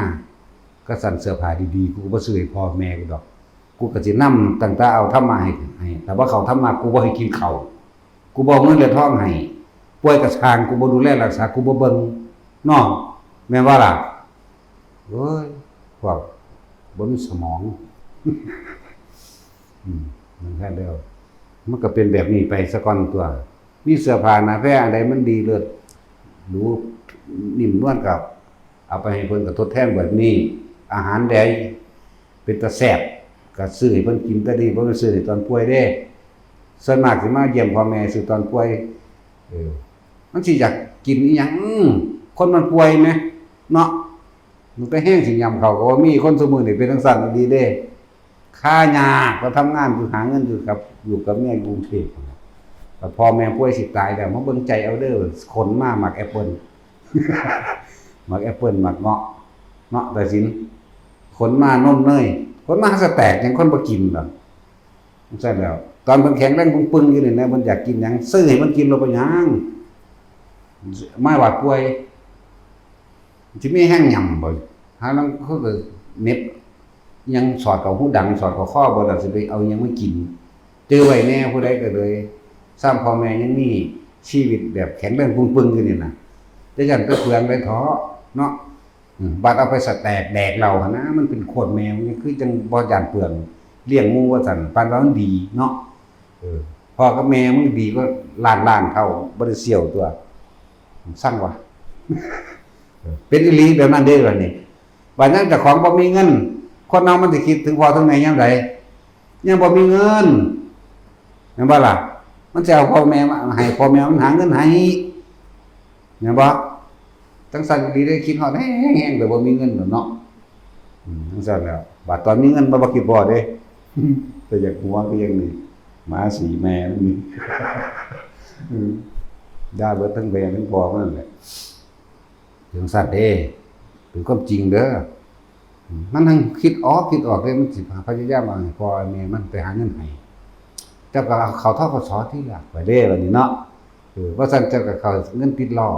Speaker 1: ก็สั่นเสื้อผ้าดีๆกูบ่ซื้อให้พ่อแม่กูดอกกูก็สินำตั้งแต่เอาธรรมะให้แต่ว่าเขาธรรมะกูบ่ให้กินข้าวกูบ่เงินเหลือทองให้ป่วยกระชางกูบ่ดูแลรักษากูบ่เบิ่งเนาะแม่นว่าล่ะเอ้ยพวกบ่มีสมองมันแค่เดียวมันก็เป็นแบบนี้ไปซะก่อนตัวมีเสื้อผ้าหน้าแพรอันใดมันดีเลิศดูนิ่มนวลกับเอาไปให้เพิ่นก็ทดแทนแบบนี้อาหารใดเป็นตาแซ่บก็ซื้อให้เพิ่นกินแต่ดีบ่แม่นซื้อให้ตอนป่วยเด้ส่วนมากสิมาเยี่ยมพ่อแม่ซื้อตอนป่วยมันสิอยากกินอีหยังคนมันป่วยแหมเนาะมันก็แห้งสิยำเขาก็ว่ามีคนซุมื้อนี่เป็นจังซั่นดีเด้ค่ายากก็ทำงานอยู่หาเงินอยู่กับแม่กรุงเทพแต่พอแม่ป่วยสิตายแล้วมาเบิ่งใจเอาเด้อขนมาหมักแอปเปิ้ลหมักแอปเปิ้ลหมักเงาะแต่สินขนมานมเนยขนมาสแต็กยังคนบ่กินดอก ใช่แล้วตอนมันแข็งแรงปึ้งๆอยู่นี่นะมันอยากกินหยังซื้อให้มันกินเราไปหยังไม่ว่าป่วยสิมีแห้งย่ำบ่หาลังเขาก็เน็บยังสอดกับหูดังสอดกับข้อบ่ล่ะสิไปเอายังไม่กินเจอไว้แน่ผู้ใดก็เลยซ้ำพ่อแม่ยังมีชีวิตแบบแข็งแรงปึ้งๆอยู่นี่นะจะยันไปเปลืองไปท้อเนาะบัดเอาไปสแตกแดกเราหั่นนะมันเป็นโคตรแมวนี่คือจังบ่ย่านเปลืองเลี้ยงหมูว่าซั่นปานว่ามันดีเนาะพ่อกับแม่มึงดีก็ล้านๆเท่าบ่ได้เสี่ยวตัวสั่งวะ เป็นอีหลีแบบนั้นเด้อนี่บัดนั้นเจ้าของบ่มีเงินคนเรามันสิคิดถึงพ่อถึงแม่ยามใดยังบ่มีเงินแม่นบ่ล่ะมันจะเอาพ่อแม่มาให้พ่อแม่มันหาเงินให้แม่นบ่จังซั่นดีได้คิดฮอดแห้งๆแต่บ่มีเงินเนาะจังซั่นแล้วบัดตอนมีเงินบ่คิดพอเด้ แต่อยากหัวก็ยังนี่หมาสีแม่มันมี ได้เบิดทั้งแม่ทั้งพ่อมันนั่นแหละถึงสัตว์เด้เป็นความจริงเด้อมันทั้งคิดออกเลยมันสิพยายามเอาให้พ่อแม่มันไปหาเงินให้เจ้าก็เขาทกสที่หลักไปเด้บัดนี้เนาะว่าซั่นเจ้าก็เขาเงินติดล้อ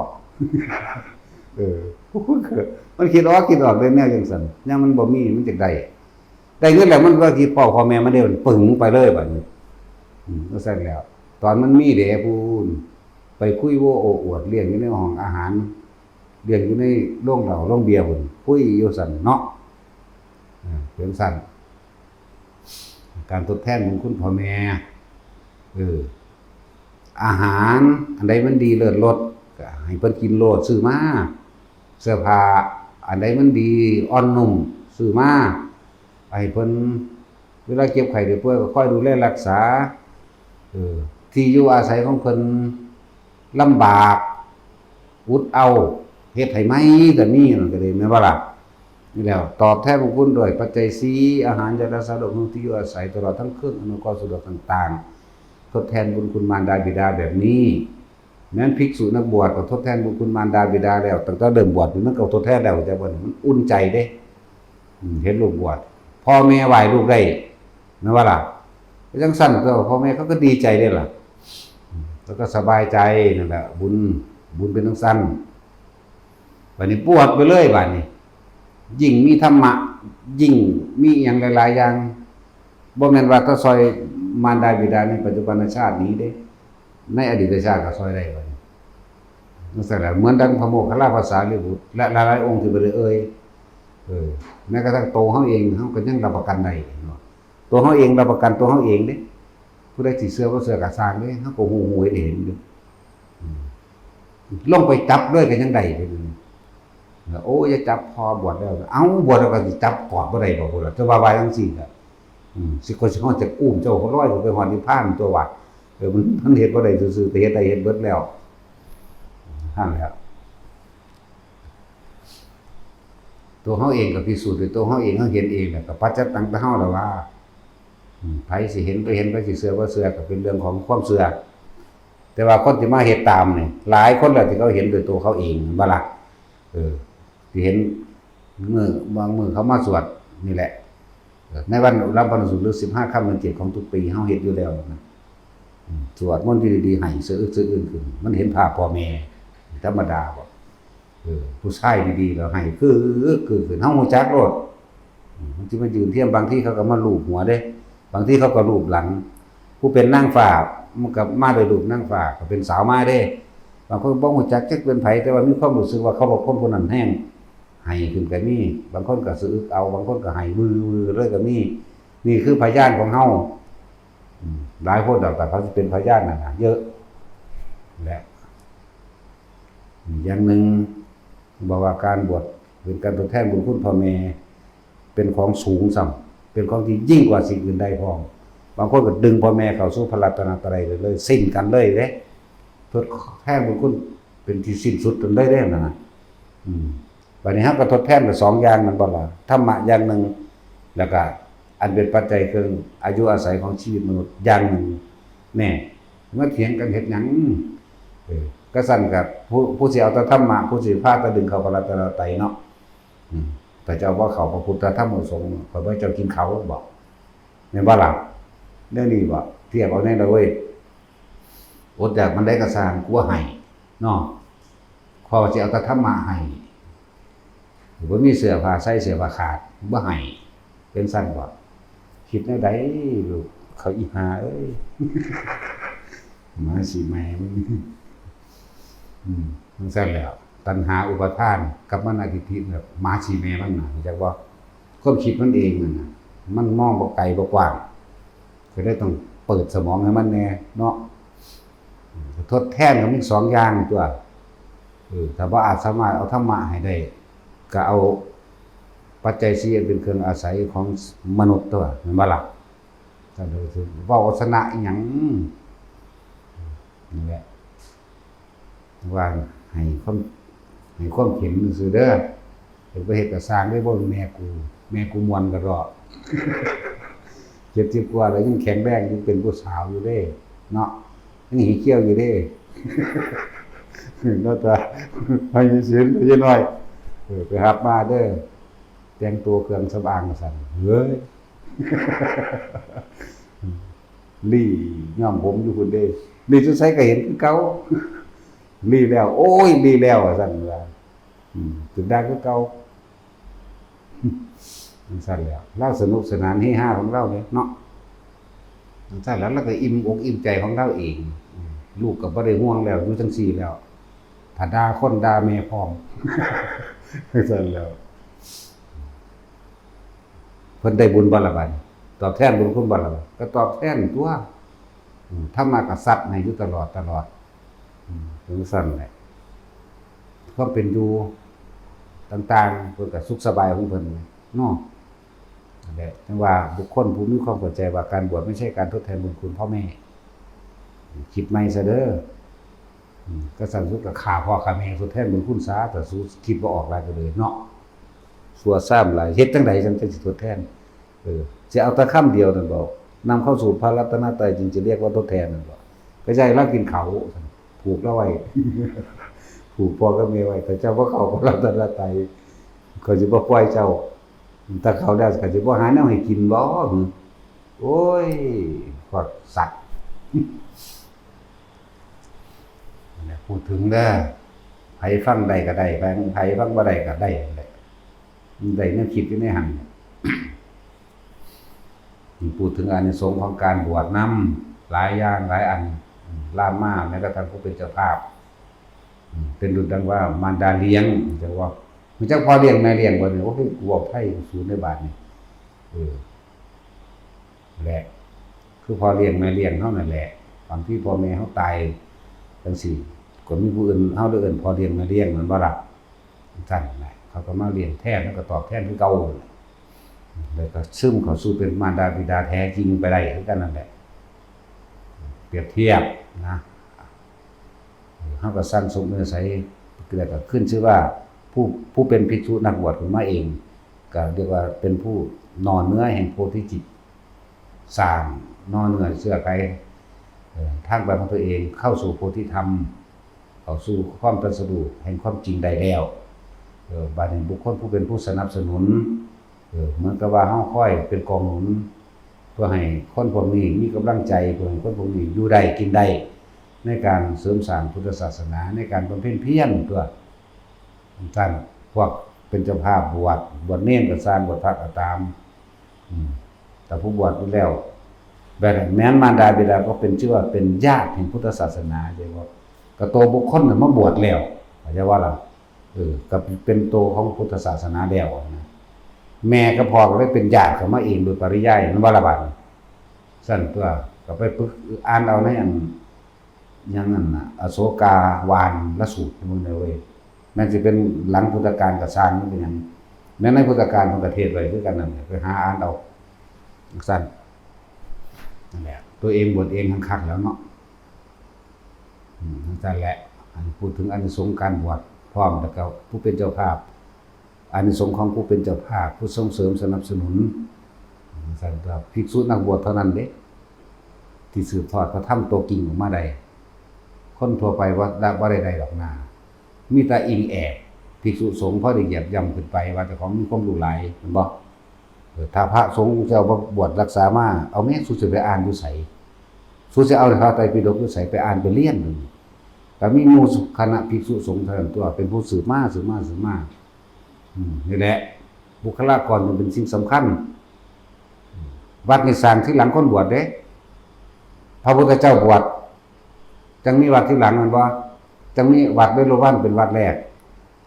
Speaker 1: มันคิดออกเลยแนวจังซั่นยามมันบ่มีมันจักได้เงินแล้วมันว่าที่พ่อแม่มันได้มันปึ๋งไปเลยบัดนี้ว่าซั่นแล้วตอนมันมีเด้พูนไปคุยโว้โอ้อวดเลี้ยงอยู่ในห้องอาหารเลี้ยงอยู่ในโรงเหล้าโรงเบียร์พุ่นคุยอยู่ซั่นเนาะเป็นซั่นการทดแทนบุญคุณพ่อแม่อาหารอันใดมันดีเลิศรสก็ให้เพิ่นกินโลดซื้อมาเสื้อผ้าอันใดมันดีอ่อนนุ่มซื้อมาให้เพิ่นเวลาเจ็บไข้ได้ป่วยก็คอยดูแลรักษาที่อยู่อาศัยของเพิ่นลำบากอุดเอาเฮ็ดให้ไหมก็มีนั่นก็ได้แม่นบ่ล่ะนี่แล้วตอบแทนบุญคุณด้วยปัจจัย4อาหารยารักษาโรคที่อยู่อาศัยตลอดทั้งคืนอำนวยความสะดวกต่างๆทดแทนบุญคุณมารดาบิดาแบบนี้แม้นภิกษุนักบวชก็ทดแทนบุญคุณมารดาบิดาแล้วตั้งแต่เริ่มบวชมันก็ทดแทนแล้วแต่ว่ามันอุ่นใจเด้เห็นลูกบวชพ่อแม่ไหว้ลูกได้แม่นบ่ล่ะจังซั่นก็พ่อแม่เขาก็ดีใจได้ล่ะแล้วก็สบายใจนั่นแหละบุญเป็นจังซั่นบัดนี้บวชไปเลยบัดนี้ยิ่งมีธรรมะยิ่งมีอย่างหลายๆอย่างบ่แม่นว่าก็ซอยมารดาบิดาในปัจจุบันชาตินี้เด้ในอดีตชาติก็ซอยได้บัดนี้นั่นแหละเหมือนดังพระโมคคัลลาภาษาลิบุตรและหลายๆองค์ที่บ่ได้แม้กระทั่งตัวเฮาเองเฮาก็ยังรับประกันได้เนาะตัวเฮาเองรับประกันตัวเฮาเองเด้ผู้ใดสิเชื่อบ่เชื่อก็สร้างเด้เฮาก็ฮู้เห็นอยู่ลงไปจับด้วยก็ยังได้เด้โอ้อย่าจับพอบวชแล้วเอ้าบวชแล้วก็สิจับกอดบ่ได้บ่พุ่นล่ะจะว่าจังซี่ล่ะสิคนสิเฮาจะอุ้มเจ้าก็ลอยไปฮอดนิพพานตัวว่ามันเฮ็ดบ่ได้ซื่อๆแต่เฮ็ดได้เฮ็ดเบิดแล้วนั่นแหละตัวเฮาเองก็พิสูจน์ด้วยตัวเฮาเองเฮาเห็นเองแล้วก็ปัจจัตตังตะเฮาแล้วว่าไผสิเห็นไปไผสิเชื่อบ่เชื่อก็เป็นเรื่องของความเชื่อแต่ว่าคนที่มาเฮ็ดตามนี่หลายคนแล้วที่เขาเห็นด้วยตัวเขาเองบ่ล่ะที่เห็นบางมื้อเขามาสวดนี่แหละในวันรับพระสุดหรือ15ค่ำเดือน7ของทุกปีเฮาเฮ็ดอยู่แล้วนะสวดมนต์ที่ดีๆให้สะอึกสะอื้นขึ้นมันเห็นภาพพ่อแม่ธรรมดาบ่ผู้ชายดีๆแล้วให้คือขึ้นเฮาฮู้จักโลดมันสิมายืนเทียมบางทีเขาก็มาลูบหัวเด้บางทีเขาก็ลูบหลังผู้เป็นนางฟ้ามันก็มาโดยรูปนางฟ้าก็เป็นสาวมาเด้บางคนบ่ฮู้จักจักเป็นไผแต่ว่ามีความรู้สึกว่าเคารพคนผู้นั้นแฮงให้ขึ้นก็มีบางคนก็สะอึกเอาบางคนก็ให้วือเลยก็มีนี่คือพยานของเฮาหลายคนแต่เขาสิเป็นพยานนั่นน่ะเยอะแหละอย่างนึงบอกว่าการบวชเป็นการทดแทนบุญคุณพ่อแม่เป็นของสูงส่ำเป็นของที่ยิ่งกว่าสิ่งอื่นใดพร้อมบางคนก็ดึงพ่อแม่เข้าสู่พระรัตนตรัยเลยสิ้นกันเลยเด้ทดแทนบุญคุณเป็นที่สิ้นสุดจนได้นั่นน่ะบัดนี้เฮาก็ทดแทนไป2อย่างมันบ่ล่ะธรรมะอย่างนึงแล้วก็อันเป็นปัจจัยคืออายุอาศัยของชีวิตมนุษย์อย่างนึงแน่มาเถียงกันเฮ็ดหยังก็สั่นกับผู้สิเอาแต่ธรรมะผู้สิพาก็ดึงเข้าพระรัตนตรัยเนาะแต่เจ้าว่าเขาพระพุทธธรรมสงฆ์เขาบ่เจ้ากินเขาบอกแม่นบ่ล่ะ เรื่องนี้บ่เทียบเอาแน่เลยเว้ยอดอยากมันได้กระสร้างกลัวให้เนาะพอสิเอาแต่ธรรมะให้หรือว่ามีเสื้อผ้าใส่เสื้อผ้าขาดบ่ให้เป็นสั้นบ่คิดแนวใดลูกเขาอีหาเอ้ย มาสิแม่มึงมันสั้นแล้วตัณหาอุปทานกับมันอทิฏฐิแบบมาสิแม่มันน่ะจักว่าความคิดมันเองนั่นน่ะมันมองบ่ไกลบ่กว้างก็ได้ต้องเปิดสมองให้มันแน่เนาะทดแทนก็มี2อย่างตัวถ้าบ่อาจสามารถเอาธรรมะให้ได้ก็เอาปัจจัย4เป็นเครื่องอาศัยของมนุษย์ตัวแม่นบ่ล่ะถ้าดูสิเว้าสนะอีหยังนี่แหละว่าให้ความเข็มซื่อเด้อเป็นไปเฮ็ดก็สร้างได้บ่แม่กูม่วนก็รอ70กว่าแล้วยังแข็งแรงยังเป็นผู้สาวอยู่เด้เนาะยังหิเขี้ยวอยู่เด้เนาะตาให้สินไปหน่อยไปหับมาเด้อแต่งตัวเครื่องสำอางสั่นเฮ้ยลี่ย่อมผมอยู่พุ่นเด้ลี่สุดใส่ก็เห็นคือเก่าลี่แล้วโอ้ยลี่แล้วสั่นว่าถึงได้คือเก่าสั่นแล้วเราสนุกสนานเฮฮาของเราเนี่ยเนาะสั่นแล้วเราก็อิ่มอกอิ่มใจของเราเองลูกก็บ่ได้ห่วงแล้วอยู่จังซี่แล้วถ้าด่าคนด่าแม่พร้อมสั่นแล้วเพิ่นได้บุญบ่ล่ะบัดตอบแทนบุญคุณบ่ล่ะก็ตอบแทนตัวธรรมะก็ซัดให้อยู่ตลอดถึงสั่นแหละความเป็นอยู่ต่างๆเพิ่นก็สุขสบายของเพิ่นเนาะนั่นแหละแต่ว่าบุคคลผู้มีความเข้าใจว่าการบวชไม่ใช่การทดแทนบุญคุณพ่อแม่คิดใหม่ซะเด้อก็สั่นสุดก็ฆ่าพ่อฆ่าแม่ทดแทนบุญคุณซะแต่สู้คิดบ่ออกหลายก็เลยเนาะสัวซ้ำหลายเฮ็ดจังไดจังสิทดแทนสิเอาแต่คำเดียวนั่นบ่นำเข้าสู่พระรัตนตรัยจึงจะเรียกว่าทดแทนนั่นบ่ก็ใช่เรากินเขาผูกเราไว้ผูกพ่อกับแม่ไว้แต่เจ้าบ่เข้าพระรัตนตรัยเขาสิบ่ปล่อยเจ้าถ้าเขาได้ก็สิบ่หาแนวให้กินบ่โอ้ยพวกสัตว์พูดถึงเด้อไผฟังได้ก็ได้ไผฟังบ่ได้ก็ได้แหละได้แนวคิดอยู่ในหันพูดถึงอานิสงส์ของการบวชนำหลายอย่างหลายอันล่ามมาแม้กระทั่งผู้เป็นเจ้าภาพเป็นดุจดังว่ามารดาเลี้ยงจังว่ามันจักพอเลี้ยงแม่เลี้ยงบ่นี่โอ้ยกูบอกไทยสูงในบาทนี่แหละคือพอเลี้ยงแม่เลี้ยงเฮานั่นแหละบางทีพ่อแม่เฮาตายจังซี่ก็มีผู้อื่นเฮาได้เอิ้นพอเลี้ยงแม่เลี้ยงมันบ่ล่ะซั่นแหละเขาก็มาเลี้ยงแทนแล้วก็ตอบแทนคือเก่าแล้วก็ซึมเข้าสู่เป็นมารดาบิดาแท้จริงไปได้คือกันนั่นแหละเปรียบเทียบนะเฮาก็สร้างสมเนื้อใสเกิดก็ขึ้นชื่อว่าผู้เป็นภิกษุนักบวชขึ้นมาเองก็เรียกว่าเป็นผู้นอนเนื้อแห่งโพธิจิตสร้างนอนเนื้อเชื่อใครทางไปของตัวเองเข้าสู่โพธิธรรมเข้าสู่ความตรัสรู้แห่งความจริงได้แล้วบัดนี้บุคคลผู้เป็นผู้สนับสนุนเหมือนกับว่าเฮาค่อยเป็นกองหนุนเพื่อให้คนพวกนี้มีกำลังใจเพื่อให้คนพวกนี้อยู่ได้กินได้ในการเสริมสร้างพุทธศาสนาในการบำเพ็ญเพียรตัวท่านพวกเป็นเจ้าภาพบวชเณรก็สร้างบวชพระก็ตามแต่ผู้บวชไปแล้วแบบแม้นมารดาบิดาก็เป็นชื่อว่าเป็นญาติแห่งพุทธศาสนาใช่บ่ก็โตบุคคลน่ะมาบวชแล้วเข้าใจว่าล่ะก็เป็นโตของพุทธศาสนาแล้วนะแม่กับพ่อก็ได้เป็นญาติกันมาเองโดยปริยายมันบ่ละบาดสั่นตัวก็ไปปึกอ่านเอาในอันยังนั่นน่ะอโศกาวานละสูตรมันเลยเว้ยแม้สิเป็นหลังพุทธกาลก็สร้างมันเป็นหยังแม้ในพุทธกาลของประเทศไว้คือกันนั่นไปหาอ่านเอาสั่นนั่นแหละตัวเองบวชเองคักๆแล้วเนาะนั่นแหละพูดถึงอานิสงส์การบวชพร้อมแล้วก็ผู้เป็นเจ้าภาพอานิสงส์ของผู้เป็นเจ้าภาพผู้ส่งเสริมสนับสนุนสั่นตัวภิกษุนักบวชเท่านั้นเด้ที่สืบทอดพระธรรมตัวจริงออกมาได้คนทั่วไปว่าบ่ได้ดอกนามีแต่อิงแอบภิกษุสงฆ์พอได้เหยียบย่ำขึ้นไปว่าเจ้าของมีความรู้หลายแม่นบ่ ถ้าพระสงฆ์เจ้าบวชรักษามาเอาแม่สุสิไปอ่านอยู่ไสสุสิเอาพระไตรปิฎกอยู่ไสไปอ่านไปเรียนก็มีหมู่คณะภิกษุสงฆ์เท่านั้นตัวเป็นผู้สืบมานี่แหละบุคลากรมันเป็นสิ่งสำคัญวัดนี่สร้างที่หลังคนบวชเด้พระพุทธเจ้าบวชจังมีวัดที่หลังมันบ่จังมีวัดเวรุวันเป็นวัดแรก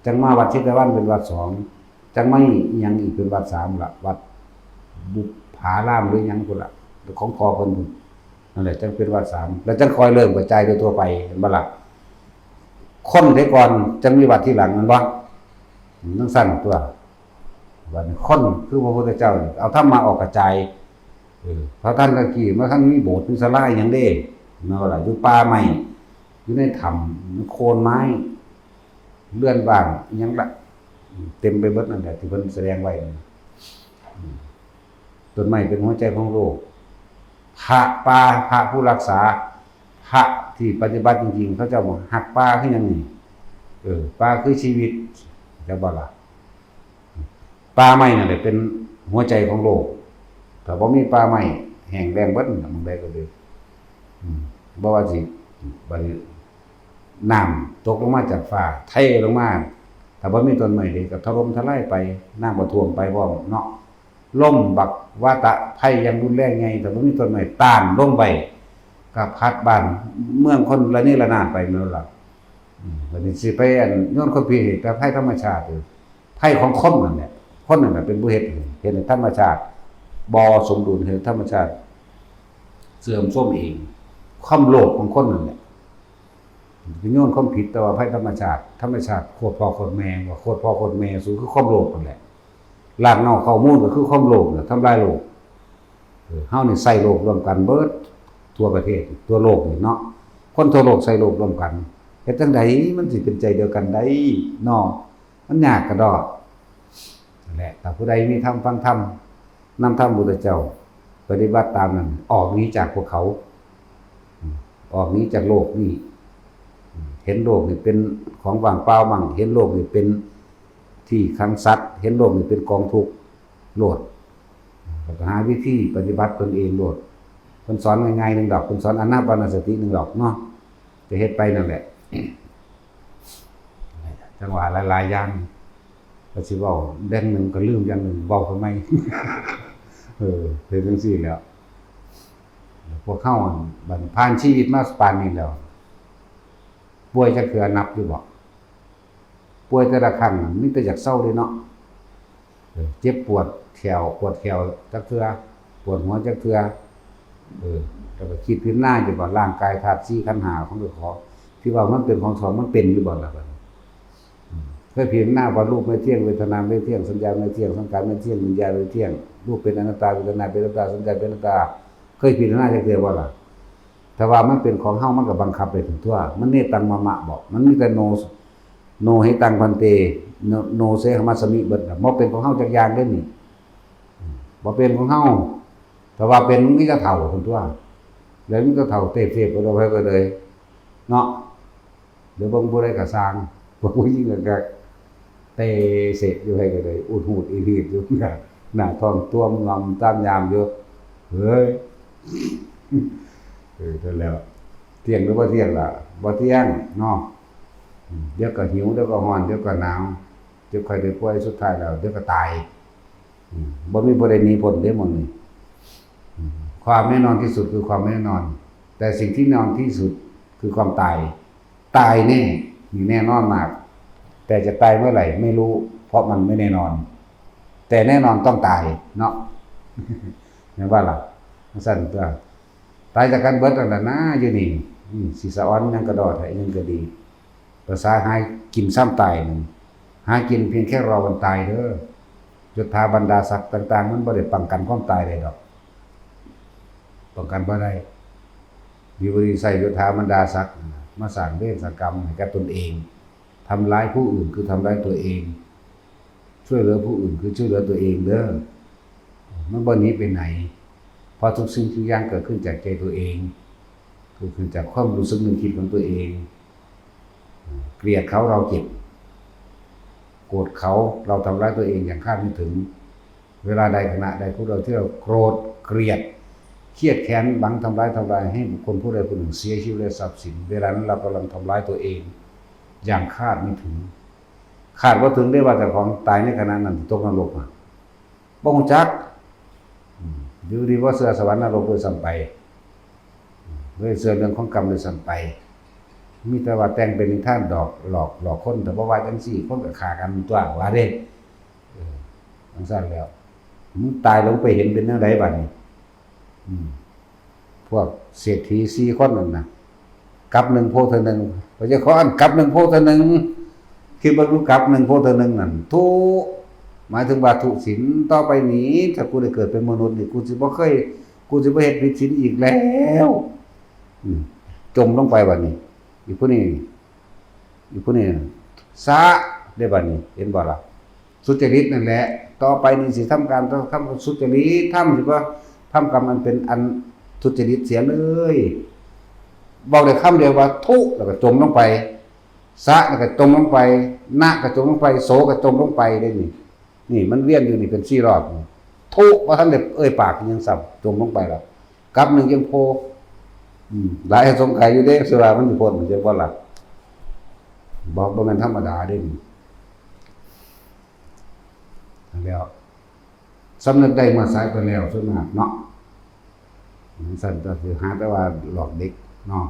Speaker 1: จังมาวัดชิตวันเป็นวัด2จังไม่อีหยังอีกเป็นวัด3ล่ะวัดบุพารามหรือหยังพุ่นล่ะของพอเพิ่นพุ่นนั่นแหละจังเป็นวัด3แล้วจังค่อยเริ่มกระจายโดยทั่วไปเห็นบ่ล่ะคนแต่ก่อนจังมีวัดที่หลังมันบ่ทั้งสั้นตัววันคนคือพระพุทธเจ้าเอาธรรมะออกกระจายพระท่านตะกี้เมื่อท่านมีโบสถ์มีศาลาหยังเด้เนาะล่ะอยู่ป่าไม้อยู่ในถ้ำโคนไม้เลื่อนบ้างอีหยังล่ะเต็มไปหมดนั่นแหละที่เพิ่นแสดงไว้ต้นไม้เป็นหัวใจของโลกพระป่าพระผู้รักษาพระที่ปฏิบัติจริงๆเขาเจ้าบอกหักป่าคือหยังนี่ป่าคือชีวิตจะบ่ล่ะป่าไม้นั่นแหละเป็นหัวใจของโลกถ้าบ่มีป่าไม้แห้งแล้งเบิดมันได้ก็เลยบ่ว่าสิบัดนี้น้ำตกลงมาจากฟ้าเทลงมาถ้าบ่มีต้นไม้นี่ก็ถล่มทลายไปน้ำก็ท่วมไปพร้อมเนาะลมบักวาตะภัยยังรุนแรงไงถ้าบ่มีต้นไม้ต้านลงไปก็พัดบ้านเมืองคนละนี่ละนาดไปแม่นล่ะบัดนี้สิไปโยนคนผิดกับภัยธรรมชาติภัยของคนนั่นแหละคนนั่นน่ะเป็นผู้เฮ็ดในธรรมชาติบ่สมดุลเฮ็ดธรรมชาติเสื่อมโทรมเองความโลภของคนนั่นแหละโยนความผิดแต่ว่าภัยธรรมชาติโคตรพ่อโคตรแม่ว่าโคตรพ่อโคตรแม่สูงคือความโลภนั่นแหละรากเหง้าเข้ามูลก็คือความโลภน่ะทำลายโลกเฮานี่ใส่โลกรวมกันเบิดทั่วประเทศทั่วโลกนี่เนาะคนทั่วโลกใส่โลกรวมกันเฮ็ดจังไดมันสิเป็นใจเดียวกันได้เนาะมันยากกระดอกนั่นแหละถ้าผู้ใดมีธรรมฟังธรรมนำธรรมพุทธเจ้าปฏิบัติตามนั้นออกหนีจากพวกเขาออกหนีจากโลกนี่เห็นโลกนี่เป็นของว่างเปล่ามั่งเห็นโลกนี่เป็นที่ขังสัตว์เห็นโลกนี่เป็นกองทุกข์โลดก็หาวิธีปฏิบัติตนเองโลดเพิ่นสอนง่ายๆนึงดอกเพิ่นสอนอานาปานสตินึงดอกเนาะจะเฮ็ดไปนั่นแหละจังหวะหลายๆอย่างก็สิเว้าแดงนึงก็ลืมอย่างนึงเว้าทำไมเป็นจังซี่แล้วพวกเฮาบัดผ่านชีวิตมาปานนี้แล้วป่วยจักเทื่อนับอยู่บ่ป่วยแต่ละครั้งมีแต่อยากเศร้าเลยเนาะเจ็บปวดแขวจักเทื่อปวดหัวจักเทื่อแล้วก็คิดพิจารณาอยู่บ่ร่างกายธาตุ4ขันธ์5ของตัวของที่ว่ามันเป็นของสองมันเป็นอยู่บ่ล่ะบัดเคยพิจารณาว่ารูปไม่เที่ยงเวทนาไม่เที่ยงสัญญาไม่เที่ยงสังขารไม่เที่ยงวิญญาณไม่เที่ยงรูปเป็นอนัตตาเวทนาเป็นอนัตตาสัญญาเป็นอนัตตาเคยพิจารณาจักเทื่อบ่ล่ะแต่ว่ามันเป็นของเฮามันก็บังคับไปถึงทั่วมันเนตังมะมะบอกมันมีแต่โนให้ตังพันเตโนเสหมัสมิเบิดบ่เป็นของเฮาจักอย่างเด้นี่บ่เป็นของเฮาแต่ว่าเป็นมันก็เฒ่าพุ่นทั่วแล้วมันก็เฒ่าเตะๆไปเลยเนาะเดี๋ยวบ่ได้ก็สร้างบ่ยิ่งก็เตะเสร็จอยู่ให้ก็เลยอุดหูดอีรีดอยู่หน้าท้องตัวงอมตามยามอยู่เฮ้ยนั่นแล้วเที่ยงหรือบ่เที่ยงล่ะบ่เที่ยงเนาะเดี๋ยวก็หิวเดี๋ยวก็ร้อนเดี๋ยวก็หนาวเดี๋ยวค่อยได้ป่วยสุดท้ายแล้วเดี๋ยวก็ตายบ่มีบ่ได้หนีพ้นเด้หมดนี่ความแน่นอนที่สุดคือความไม่แน่นอนแต่สิ่งที่แน่นอนที่สุดคือความตายแน่มีแน่นอนมากแต่จะตายเมื่อไหร่ไม่รู้เพราะมันไม่แน่นอนแต่แน่นอนต้องตายเนาะเห็นว่าล่ะสั่นตัวตายจากกันเบิดนั่นล่ะนะอยู่นี่สิสะอ้อนยังกระดอดให้ยังก็ดีภาษาหากินซ้ำตายนึงหากินเพียงแค่รอวันตายเด้อจุฑาบรรดาศักดิ์ต่างๆมันบ่ได้ป้องกันความตายได้ดอกป้องกันบ่ได้มีบริใส่จุฑาบรรดาศักดิ์มาสร้างเวรกรรมให้กับตนเองทำร้ายผู้อื่นคือทำร้ายตัวเองช่วยเหลือผู้อื่นคือช่วยเหลือตัวเองเด้อมันบ่หนีไปไหนเพราะทุกสิ่งทุกอย่างเกิดขึ้นจากใจตัวเองเกิดขึ้นจากความรู้สึกนึกคิดของตัวเองเกลียดเขาเราเจ็บโกรธเขาเราทำร้ายตัวเองอย่างคาดไม่ถึง เวลาใดขณะใดผู้ใดที่เราโกรธเกลียดเครียดแค้นบังทำร้ายให้บุคคลผู้ใดผู้หนึ่งเสียชีวิตและทรัพย์สินเวลานั้นเรากำลังทำร้ายตัวเองอย่างคาดไม่ถึงคาดว่าถึงได้ว่าแต่ของตายในขณะนั้นตกนรกอ่ะบ่ฮู้จักอยู่ดีว่าเสือสวรรค์นรกโดยซ้ำไปด้วยเสือเรื่องของกรรมโดยซ้ำไปมีแต่ว่าแต่งเป็นนิทานดอกหลอกคนแต่บ่ว่าจังซี่คนก็ฆ่ากันตัวว่าเด้จังซั่นแล้วมึงตายลงไปเห็นเป็นแนวใดบัดนี้พวกเศรษฐี4คนนั่นน่ะกับ1โพธิ์เท่านึงพระเจ้าขออันกับ1โพธิ์เท่านึงคิดว่ารู้กับ1โพธิ์เท่านึงนั่นทุหมายถึงว่าทุศีลต่อไปนี้ถ้ากูได้เกิดเป็นมนุษย์นี่กูสิบ่เฮ็ดผิดศีลอีกแล้วจมลงไปบัดนี้อีผู้นี้สะได้บัดนี้เห็นบ่ล่ะสุจริตนั่นแหละต่อไปนี่สิทำการต้องทำสุจริตทำสิว่าทำกรรมมันเป็นอันทุจริตเสียเลยบอกได้คำเดียวว่าทุแล้วก็จมลงไปสะแล้วก็จมลงไปนะก็จมลงไปโสก็จมลงไปได้นี่มันเวียนอยู่นี่เป็น4รอบทุว่าท่านได้ปากยังสับจมลงไปแล้วกับหนึ่งยังโพหลายสงสัยอยู่เด้สิว่ามันสิพ้นมันจะบ่ล่ะบอกบ่แม่นธรรมดาเด้แล้วสำนึกได้เมื่อสายไปแล้วส่วนมากเนาะสั่นก็คือหาแต่ว่าหลอกเด็กเนาะ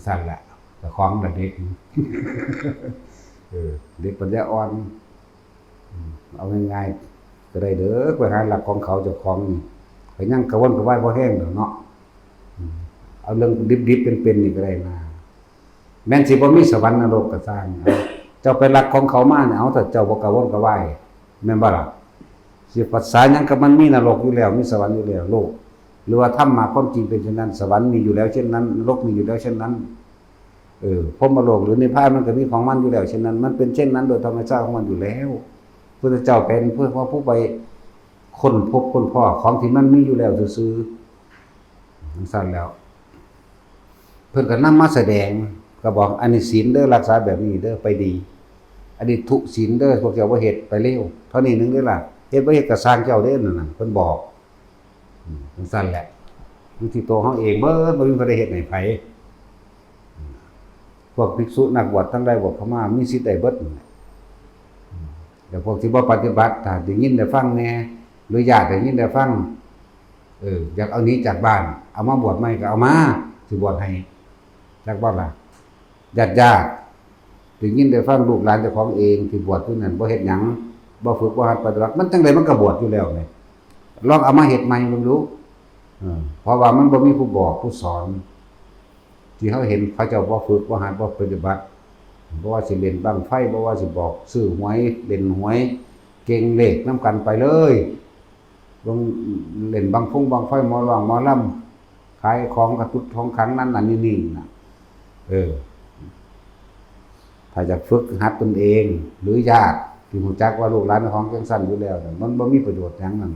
Speaker 1: สั่นแหละแต่ของแต่เด็กเด็กปัญญาอ่อนเอาง่ายๆก็ได้เด้อไปหาหลักของเขาเจ้าของนี่ไปนั่งกระวนกระวายบ่แห้งเนาะเอาเรื่องดิบๆเป็นๆนี่ก็ได้มาแม้นสิบ่มีสวรรค์นรกก็สร้างเจ้าไปรักของเขามาเนี่ยเอาแต่เจ้าบ่กระวนกระวายแม่นบ่ล่ะสิภาษาหยังก็มันมีนรกอยู่แล้วมีสวรรค์อยู่แล้วโลกหรือว่าธรรมะความจริงเป็นเช่นนั้นสวรรค์มีอยู่แล้วเช่นนั้นนรกมีอยู่แล้วเช่นนั้นพรหมโลกหรือนิพพานมันก็มีของมันอยู่แล้วเช่นนั้นมันเป็นเช่นนั้นโดยธรรมชาติของมันอยู่แล้วพระเจ้าเป็นเพื่อว่าผู้ไปค้นพบค้นพ่อของที่มันมีอยู่แล้วซื่อๆสั่นแล้วเพิ่นก็นำมาแสดงก็บอกอันนี้ศีลเด้อรักษาแบบนี้เด้อไปดีอันนี้ทุศีลเด้อพวกเจ้าบ่เฮ็ดไปเร็วเท่านี้นึงเด้อล่ะเฮ็ดบ่เฮ็ดก็สร้างเจ้าเด้อนั่นน่ะเพิ่นบอกสั่นแหละอยู่ที่ตัวเฮาเองเบิดบ่มีใครได้เฮ็ดให้ไผพวกภิกษุนักบวชทั้งหลายบวชเข้ามามีสิทธิ์ได้เบิดแต่พวกที่บ่ปฏิบัติถ้าได้ยินได้ฟังแน่หรือญาติได้ยินได้ฟังอยากเอานี้จากบ้านเอามาบวชใหม่ก็เอามาสิบวชให้จากบ้านล่ะญาติได้ยินได้ฟังลูกหลานเจ้าของเองที่บวชผู้นั้นบ่เฮ็ดหยังบ่ฝึกบ่หัดปฏิบัติมันจังได๋มันก็บวชอยู่แล้วนี่ลองเอามาเฮ็ดใหม่มึงดูเพราะว่ามันบ่มีผู้บอกผู้สอนที่เขาเห็นเขาเจ้าบ่ฝึกบ่หัดบ่ปฏิบัติบ่ว่าสิเล่นบั้งไฟบ่ว่าสิบอกซื้อหวยเล่นหวยเก่งเลขนำกันไปเลยลงเล่นบังไฟหมอร้องหมอลำขายของกระตุ้นทองครั้งนั้นน่ะนี่น่ะถ้าจะฝึกหัดตนเองหรือญาติที่รู้จักว่าลูกหลานของจังซั่นอยู่แล้วมันบ่มีประโยชน์หยังนั่น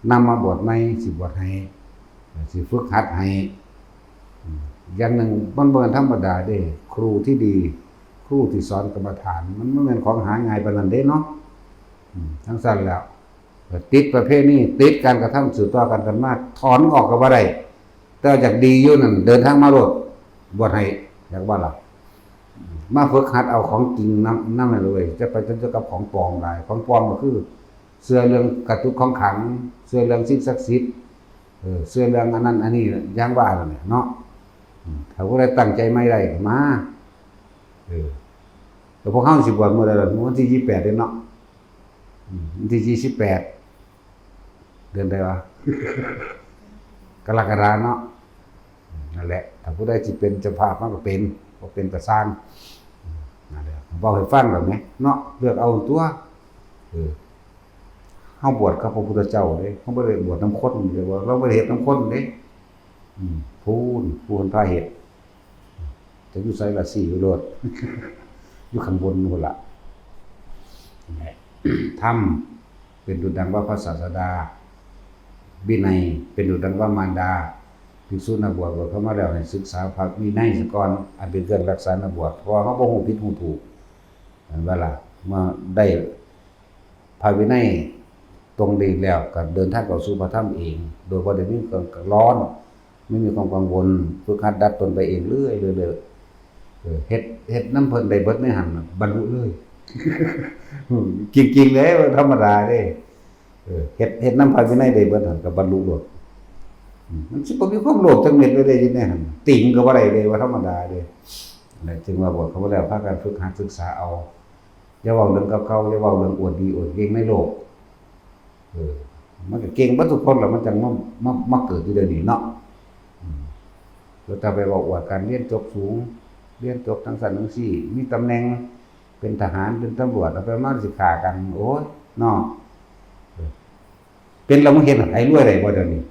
Speaker 1: นำมาบวชใหม่สิบวชให้สิฝึกหัดให้อย่างหนึ่งมันบ่ธรรมดาเด้ครูที่ดีครูที่สอนกรรมฐานมันบ่แม่นของหาง่ายปานนั้นเด้เนาะทั้งสั้นแล้วติดประเภทนี้ติดการกระทำสืบต่อกันมาถอนออกก็บ่ได้แต่จากดีอยู่นั่นเดินทางมาโลดบวชให้อยากว่าล่ะมาฝึกหัดเอาของจริงนำเลยจะไปจนกับของปลอมได้ของปลอมก็คือเชื่อเรื่องกระตุกของขังเชื่อเรื่องสิ่งศักดิ์สิทธิ์เชื่อเรื่องอันนั้นอันนี้อย่างว่านั่นแหละเนาะถ้าผู้ใดตั้งใจไม่ได้มาแต่พวกเฮาสิบวชมื้อใดล่ะวันที่28เด้เนาะวันที่28เดือนใดวะกรกฎาคมเนาะนั่นแหละถ้าผู้ใดสิเป็นเจ้าภาพมันก็เป็นบ่เป็นก็สร้างนั่นแหละเว้าให้ฟังแบบนี้เนาะเลือกเอาตัวเฮาบวชกับพระพุทธเจ้าเด้เฮาบ่ได้บวชนำคนเด้ว่าเราบ่ได้เฮ็ดนำคนเด้ผู้คนพาเฮ็ดจะอยู่ไสล่ะ4อยู่โลดอยู่ข้างบนนู่นล่ะธรรมเป็นดุจดังว่าพระศาสดาวินัยเป็นดุจดังว่ามารดาภิกษุนักบวชเข้ามาแล้วให้ศึกษาพระวินัยซะก่อนอันเป็นเครื่องรักษานักบวชเพราะเฮาบ่ฮู้ผิดฮู้ถูกเวลามาได้พระวินัย ตรงดีแล้วก็เดินทางเข้าสู่พระธรรมเองโดยบ่ได้มีความร้อนไม่มีความกังวลฝึกหัดดัดตนไปเองเรื่อยๆเฮ็ดน้ำเพิ่นได้เบิดในหั่นน่ะบรรลุเลยจริงๆแล้วธรรมดาเด้เฮ็ดน้ำภายในได้เบิดหั่นก็บรรลุโลดมันสิบ่มีความโลภจังเม็ดเลยเด้อยู่ในหั่นติ่งก็บ่ได้เด้ว่าธรรมดาเด้นั่นจึงว่าบทเขาบ่แล้วพากันฝึกหัดศึกษาเอาอย่าเว้าเรื่องเก่าๆอย่าเว้าเรื่องอวดดีอวดเก่งในโลกมันก็เก่งเบิดทุกคนแหละมันจังมาเกิดอยู่เดี๋ยวนี้เนาะแล้วถ้าไปเว้าอวดการเรียนจบสูงเรียนจบทั้งสั้นทั้งสี่มีตำแหน่งเป็นทหารเป็นตำรวจเอาไปมาสิฆ่ากันโอ้ยเนาะเป็นแล้วมึงเฮ็ดให้รวยได้บ่เดี๋ยวนี้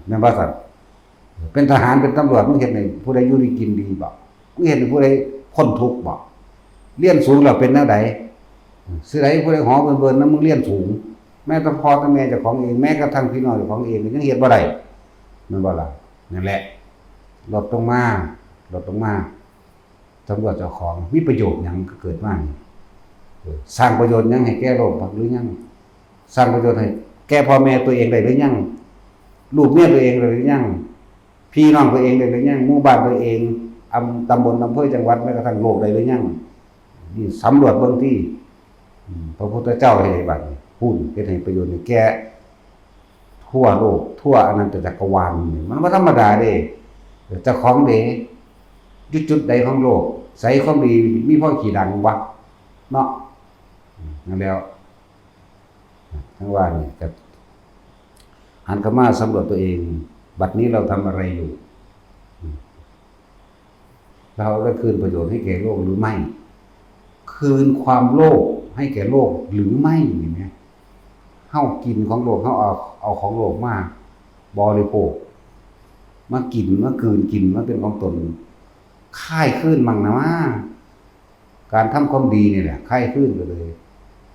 Speaker 1: แม่นบ่ซั่นเป็นทหารเป็นตำรวจมึงเฮ็ดให้ผู้ใดอยู่ดีกินดีบ่มึงเฮ็ดให้ผู้ใดพ้นทุกข์บ่เรียนสูงแล้วเป็นแนวใดสิได้ผู้ใดหอเบิ่นๆนำมึงเรียนสูงแม้แต่พ่อแต่แม่เจ้าของเองแม้กระทั่งพี่น้องเจ้าของเองยังเฮ็ดบ่ได้แม่นบ่ล่ะนั่นแหละลดลงมาตำรวจเจ้าของมีประโยชน์หยังก็เกิดมาสร้างประโยชน์หยังให้แก่โลกบ้างหรือยังสร้างประโยชน์ให้แก่พ่อแม่ตัวเองได้หรือยังลูกเมียตัวเองได้หรือยังพี่น้องตัวเองได้หรือยังหมู่บ้านตัวเองตำบลอำเภอจังหวัดแม้กระทั่งโลกได้หรือยังนี่สำรวจเบิ่งที่พระพุทธเจ้าให้บัดนี้พูดเฮ็ดให้ประโยชน์ให้แก่ทั่วโลกทั่วอนันตจักรวาลมันบ่ธรรมดาเด้เจ้าของเด้อยู่จุดใดของโลกใส่ความดีมีพ่อขี้ดังบ่เนาะนั่นแล้วทั้งว่านี่ก็หันเข้ามาสำรวจตัวเองบัดนี้เราทำอะไรอยู่เราได้คืนประโยชน์ให้แก่โลกหรือไม่คืนความโลภให้แก่โลกหรือไม่นี่แหมเฮากินของโลกเฮาเอาของโลกมาบริโภคมากินมาคืนกินมาเป็นของตนค่ายคืนมั่งนะว่าการทำความดีนี่แหละค่ายคืนไปเลย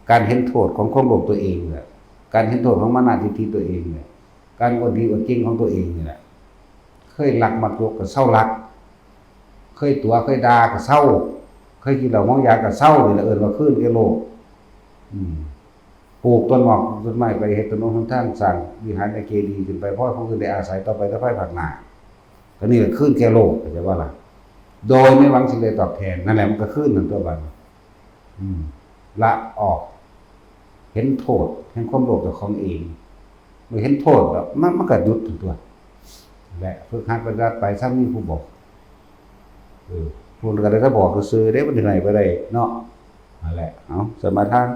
Speaker 1: การเห็นโทษของความโลภตัวเองแหละการเห็นโทษของมานะทิฏฐิตัวเองเนี่ยการอวดดีอวดเก่งของตัวเองนี่แหละเคยรักมักยกก็เศร้ารักเคยตัวเคยด่าก็เศร้าเคยกินเหล้าเมายาก็เศร้านี่แหละว่าคืนแก่โลกปลูกต้นหมอกต้นไม้ไปเฮ็ดถนนหนทางสร้างวิหารเจดีย์ขึ้นไปเพราะผู้อื่นได้อาศัยต่อไปถ้าภายภาคหน้าก็นี่ก็คืนแก่โลกเข้าใจว่าล่ะโดยไม่หวังสิ่งใดตอบแทนนั่นแหละมันก็คืนนั่นตัวบัดละออกเห็นโทษแห่งความโลภของเองเมื่อเห็นโทษแล้วมันก็หยุดตัวและฝึกหัดปฏิบัติไปซ้ำมีผู้บอกผู้ก็ได้ถ้าบอกก็ซื้อได้มันที่ไหนไปได้เนาะนั่นแหละเอาสมาทาน